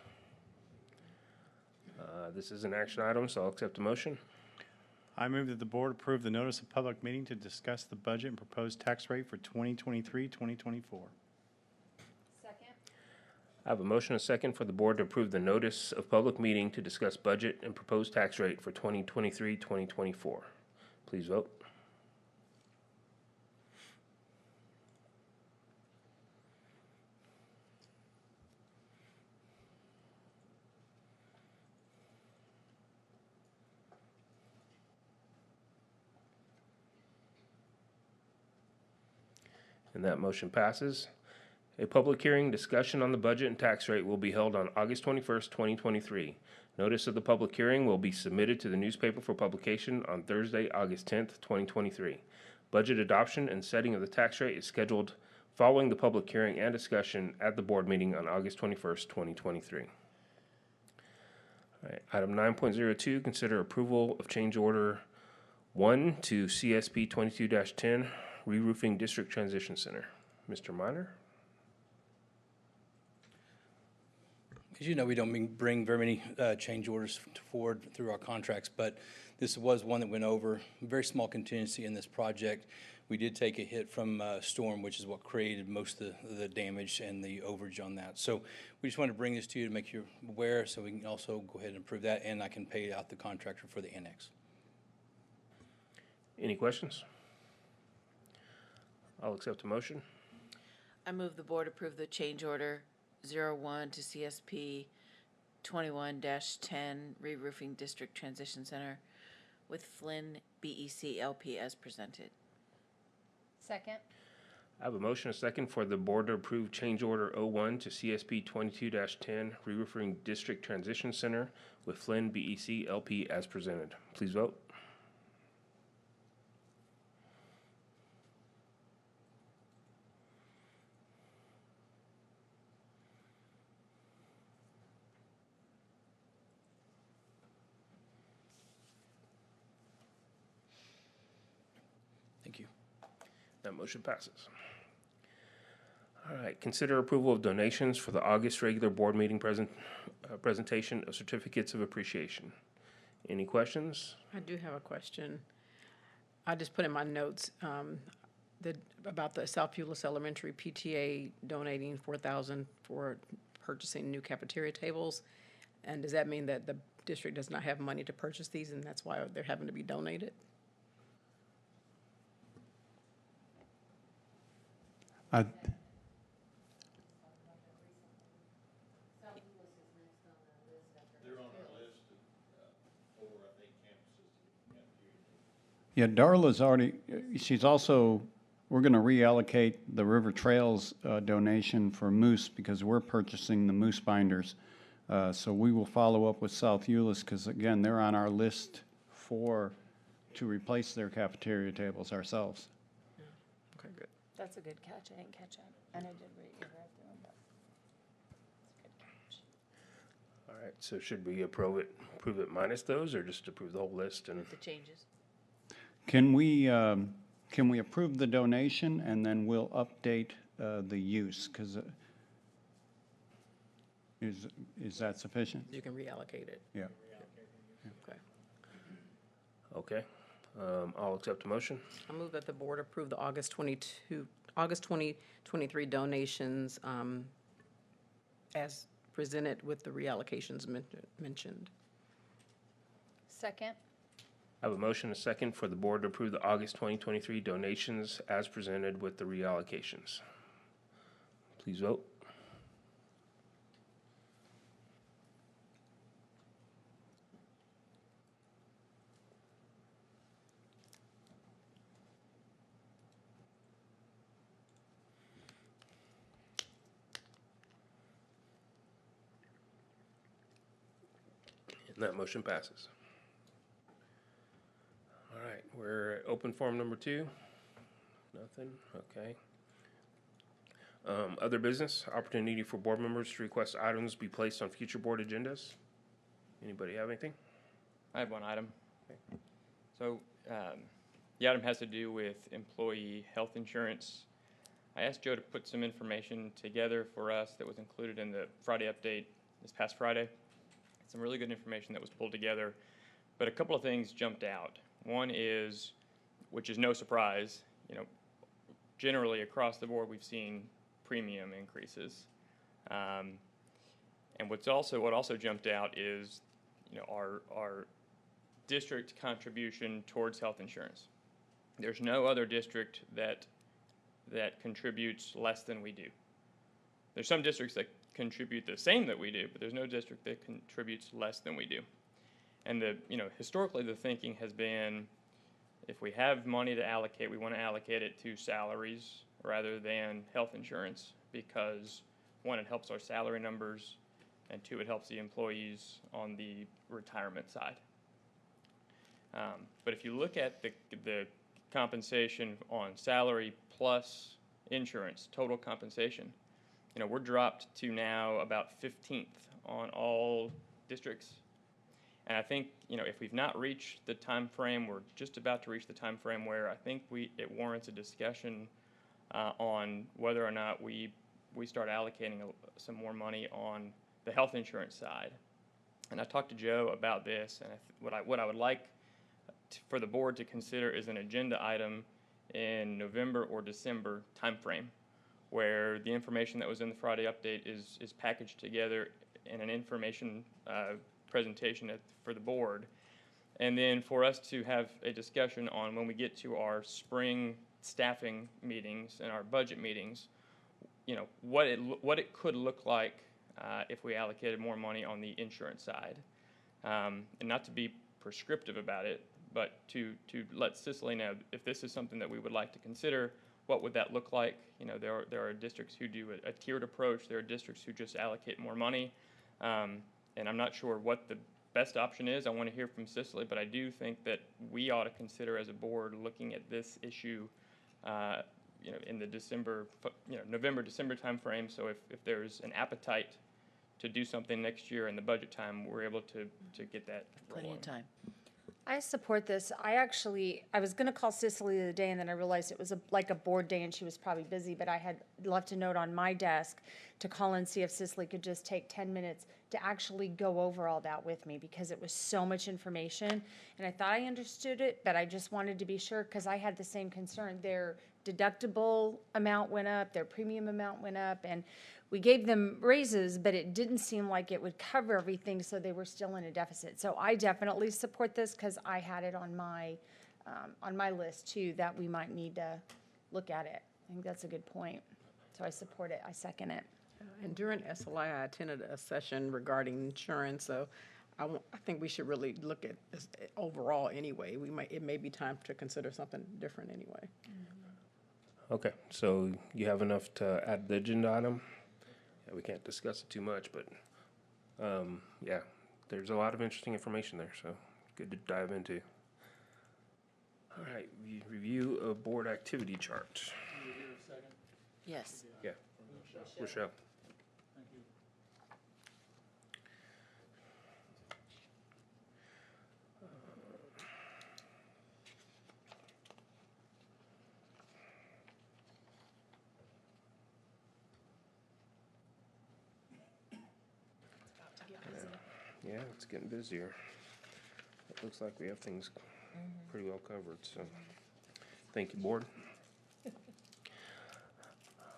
This is an action item, so I'll accept a motion. I move that the board approve the notice of public meeting to discuss the budget and proposed tax rate for 2023, 2024. Second. I have a motion and a second for the board to approve the notice of public meeting to discuss budget and proposed tax rate for 2023, 2024. Please vote. And that motion passes. A public hearing discussion on the budget and tax rate will be held on August 21st, 2023. Notice of the public hearing will be submitted to the newspaper for publication on Thursday, August 10th, 2023. Budget adoption and setting of the tax rate is scheduled following the public hearing and discussion at the board meeting on August 21st, 2023. All right, item 9.02, consider approval of change order 1 to CSP 22-10, Re-roofing District Transition Center. Mr. Minor? As you know, we don't bring very many change orders forward through our contracts, but this was one that went over. Very small contingency in this project. We did take a hit from storm, which is what created most of the damage and the overage on that. So we just wanted to bring this to you to make you aware, so we can also go ahead and approve that, and I can pay out the contractor for the annex. Any questions? I'll accept a motion. I move the board approve the change order 01 to CSP 21-10 Re-roofing District Transition Center with Flynn BEC LP as presented. Second. I have a motion, a second, for the board to approve change order 01 to CSP 22-10 re-roofing district transition center with Flynn BEC LP as presented. Please vote. Thank you. That motion passes. All right, consider approval of donations for the August regular board meeting presentation of certificates of appreciation. Any questions? I do have a question. I just put in my notes, about the South Hurst Elementary PTA donating $4,000 for purchasing new cafeteria tables. And does that mean that the district does not have money to purchase these and that's why they're having to be donated? I, yeah, Darla's already, she's also, we're going to reallocate the River Trails donation for moose because we're purchasing the moose binders. So we will follow up with South Euless because, again, they're on our list to replace their cafeteria tables ourselves. Okay, good. That's a good catch. I didn't catch it. And I did read you right through them, but it's a good catch. All right, so should we approve it minus those or just approve the whole list? And With the changes. Can we approve the donation and then we'll update the use? Because is that sufficient? You can reallocate it. Yeah. Okay. Okay, I'll accept the motion. I move that the board approve the August 2023 donations as presented with the reallocations mentioned. Second. I have a motion, a second, for the board to approve the August 2023 donations as presented with the reallocations. Please vote. And that motion passes. All right, we're at open forum number 2. Nothing, okay. Other business, opportunity for board members to request items be placed on future board agendas. Anybody have anything? I have one item. So the item has to do with employee health insurance. I asked Joe to put some information together for us that was included in the Friday update this past Friday. Some really good information that was pulled together, but a couple of things jumped out. One is, which is no surprise, generally across the board we've seen premium increases. And what also jumped out is, our district contribution towards health insurance. There's no other district that contributes less than we do. There's some districts that contribute the same that we do, but there's no district that contributes less than we do. And historically the thinking has been, if we have money to allocate, we want to allocate it to salaries rather than health insurance because, one, it helps our salary numbers, and 2, it helps the employees on the retirement side. But if you look at the compensation on salary plus insurance, total compensation, we're dropped to now about 15th on all districts. And I think, if we've not reached the time frame, we're just about to reach the time frame where I think it warrants a discussion on whether or not we start allocating some more money on the health insurance side. And I talked to Joe about this, and what I would like for the board to consider is an agenda item in November or December timeframe, where the information that was in the Friday update is packaged together in an information presentation for the board, and then for us to have a discussion on when we get to our spring staffing meetings and our budget meetings, what it could look like if we allocated more money on the insurance side, and not to be prescriptive about it, but to let Cicely know if this is something that we would like to consider, what would that look like? You know, there are districts who do a tiered approach. There are districts who just allocate more money. And I'm not sure what the best option is. I want to hear from Cicely, but I do think that we ought to consider as a board looking at this issue, you know, in the November, December timeframe. So if there's an appetite to do something next year in the budget time, we're able to get that rolling. Plenty of time. I support this. I was going to call Cicely the other day, and then I realized it was like a board day, and she was probably busy, but I had left a note on my desk to call and see if Cicely could just take 10 minutes to actually go over all that with me, because it was so much information, and I thought I understood it, but I just wanted to be sure, because I had the same concern. Their deductible amount went up, their premium amount went up, and we gave them raises, but it didn't seem like it would cover everything, so they were still in a deficit. So I definitely support this, because I had it on my list too, that we might need to look at it. I think that's a good point. So I support it. I second it. And during SLI, I attended a session regarding insurance, so I think we should really look at this overall anyway. It may be time to consider something different anyway. Okay, so you have enough to add the agenda item? Yeah, we can't discuss it too much, but, yeah, there's a lot of interesting information there, so good to dive into. All right, review of board activity chart. Yes. Yeah, Rochelle. Yeah, it's getting busier. It looks like we have things pretty well covered, so thank you, board.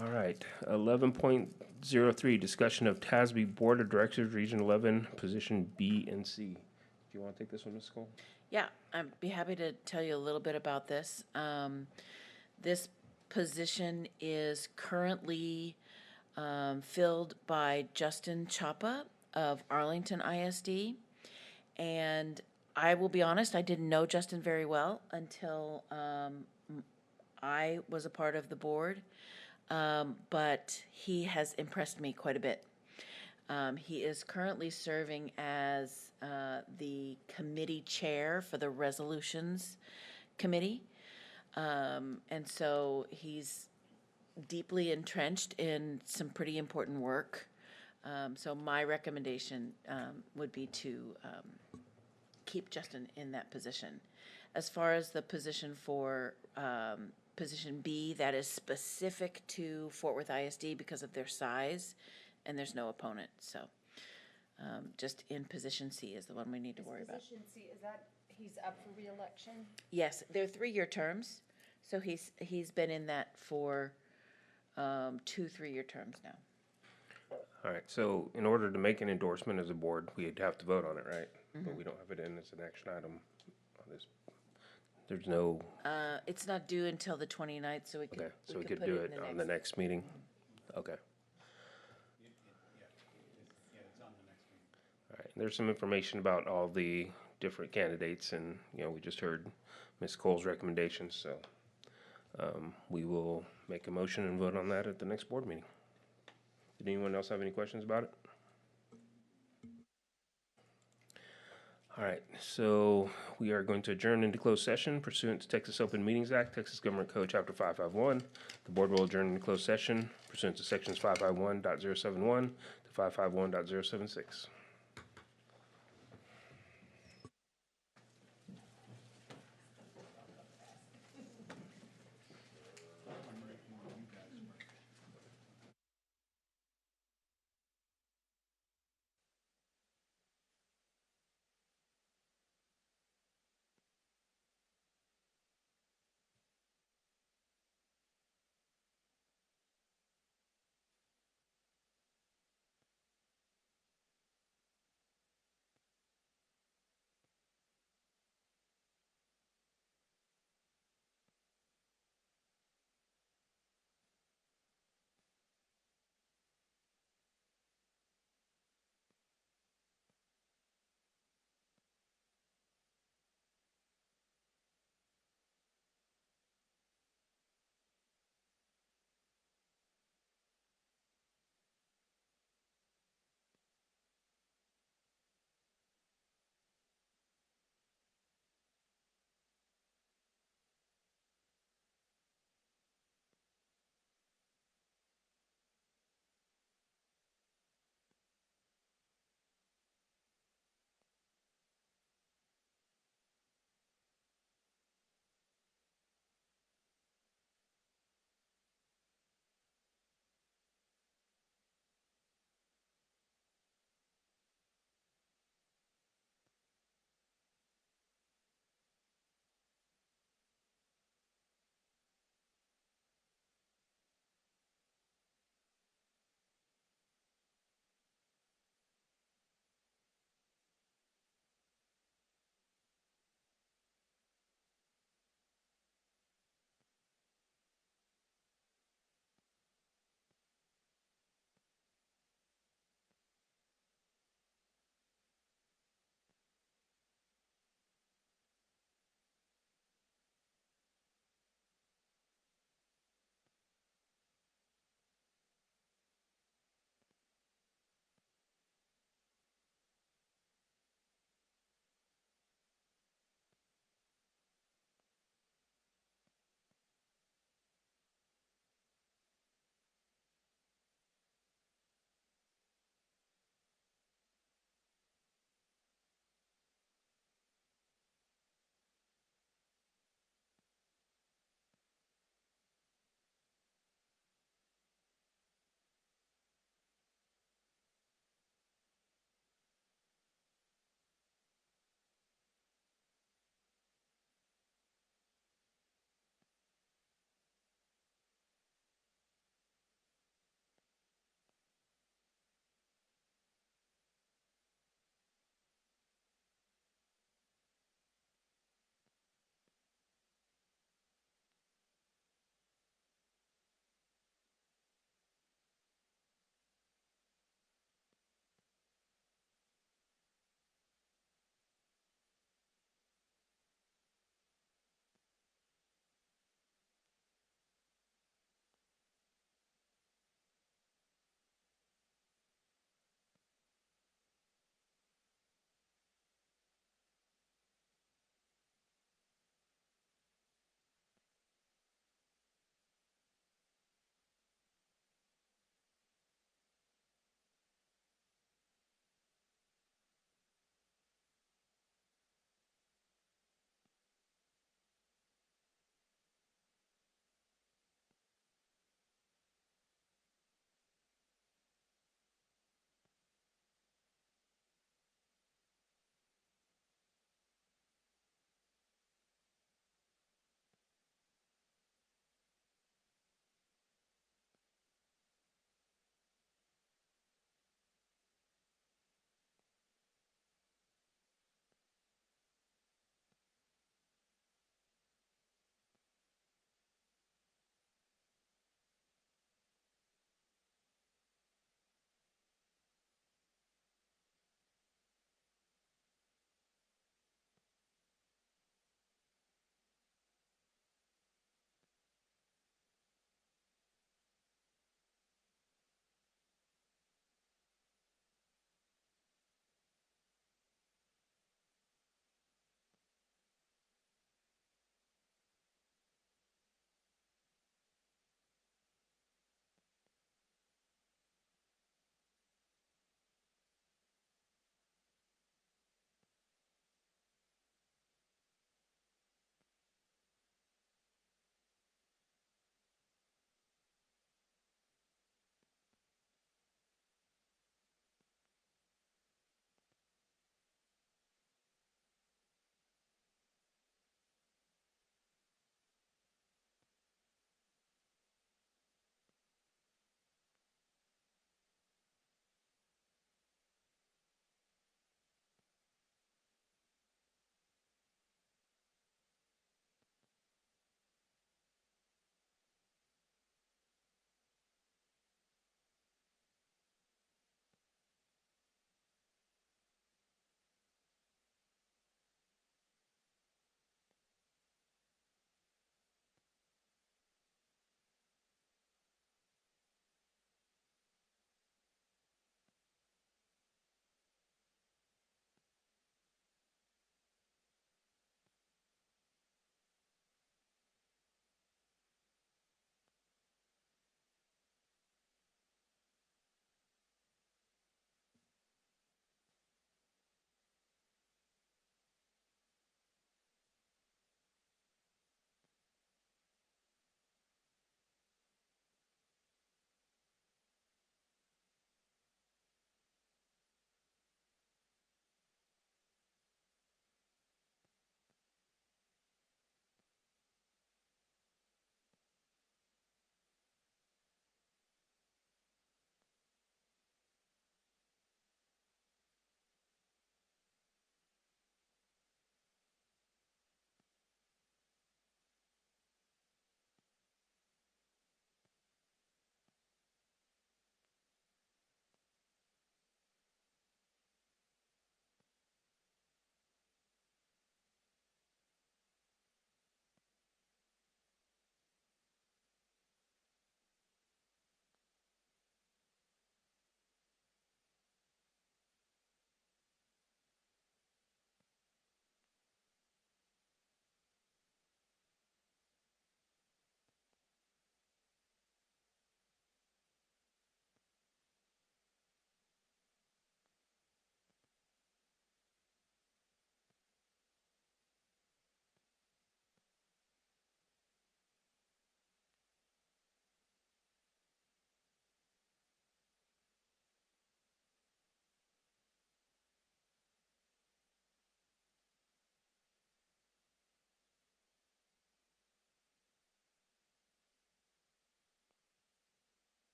All right, 11.03, discussion of TASB Board of Directors, Region 11, position B and C. Do you want to take this one, Ms. Cole? Yeah, I'd be happy to tell you a little bit about this. This position is currently filled by Justin Chapa of Arlington ISD. And I will be honest, I didn't know Justin very well until I was a part of the board. But he has impressed me quite a bit. He is currently serving as the committee chair for the Resolutions Committee. And so he's deeply entrenched in some pretty important work. So my recommendation would be to keep Justin in that position. As far as the position for position B, that is specific to Fort Worth ISD because of their size, and there's no opponent. So just in position C is the one we need to worry about. Position C, is that he's up for re-election? Yes, they're 3-year terms, so he's been in that for 2 3-year terms now. All right, so in order to make an endorsement as a board, we'd have to vote on it, right? But we don't have it in as an action item on this. There's no, It's not due until the 29th, so we could. okay, so we could do it on the next meeting? Okay. All right, there's some information about all the different candidates, and, you know, we just heard Ms. Cole's recommendations, so we will make a motion and vote on that at the next board meeting. Did anyone else have any questions about it? All right, so we are going to adjourn into closed session pursuant to Texas Open Meetings Act, Texas Government Code Chapter 551. The board will adjourn into closed session pursuant to sections 551.071 to 551.076.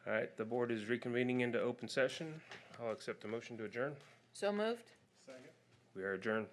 All right, the board is reconvening into open session. I'll accept a motion to adjourn. So moved? We are adjourned.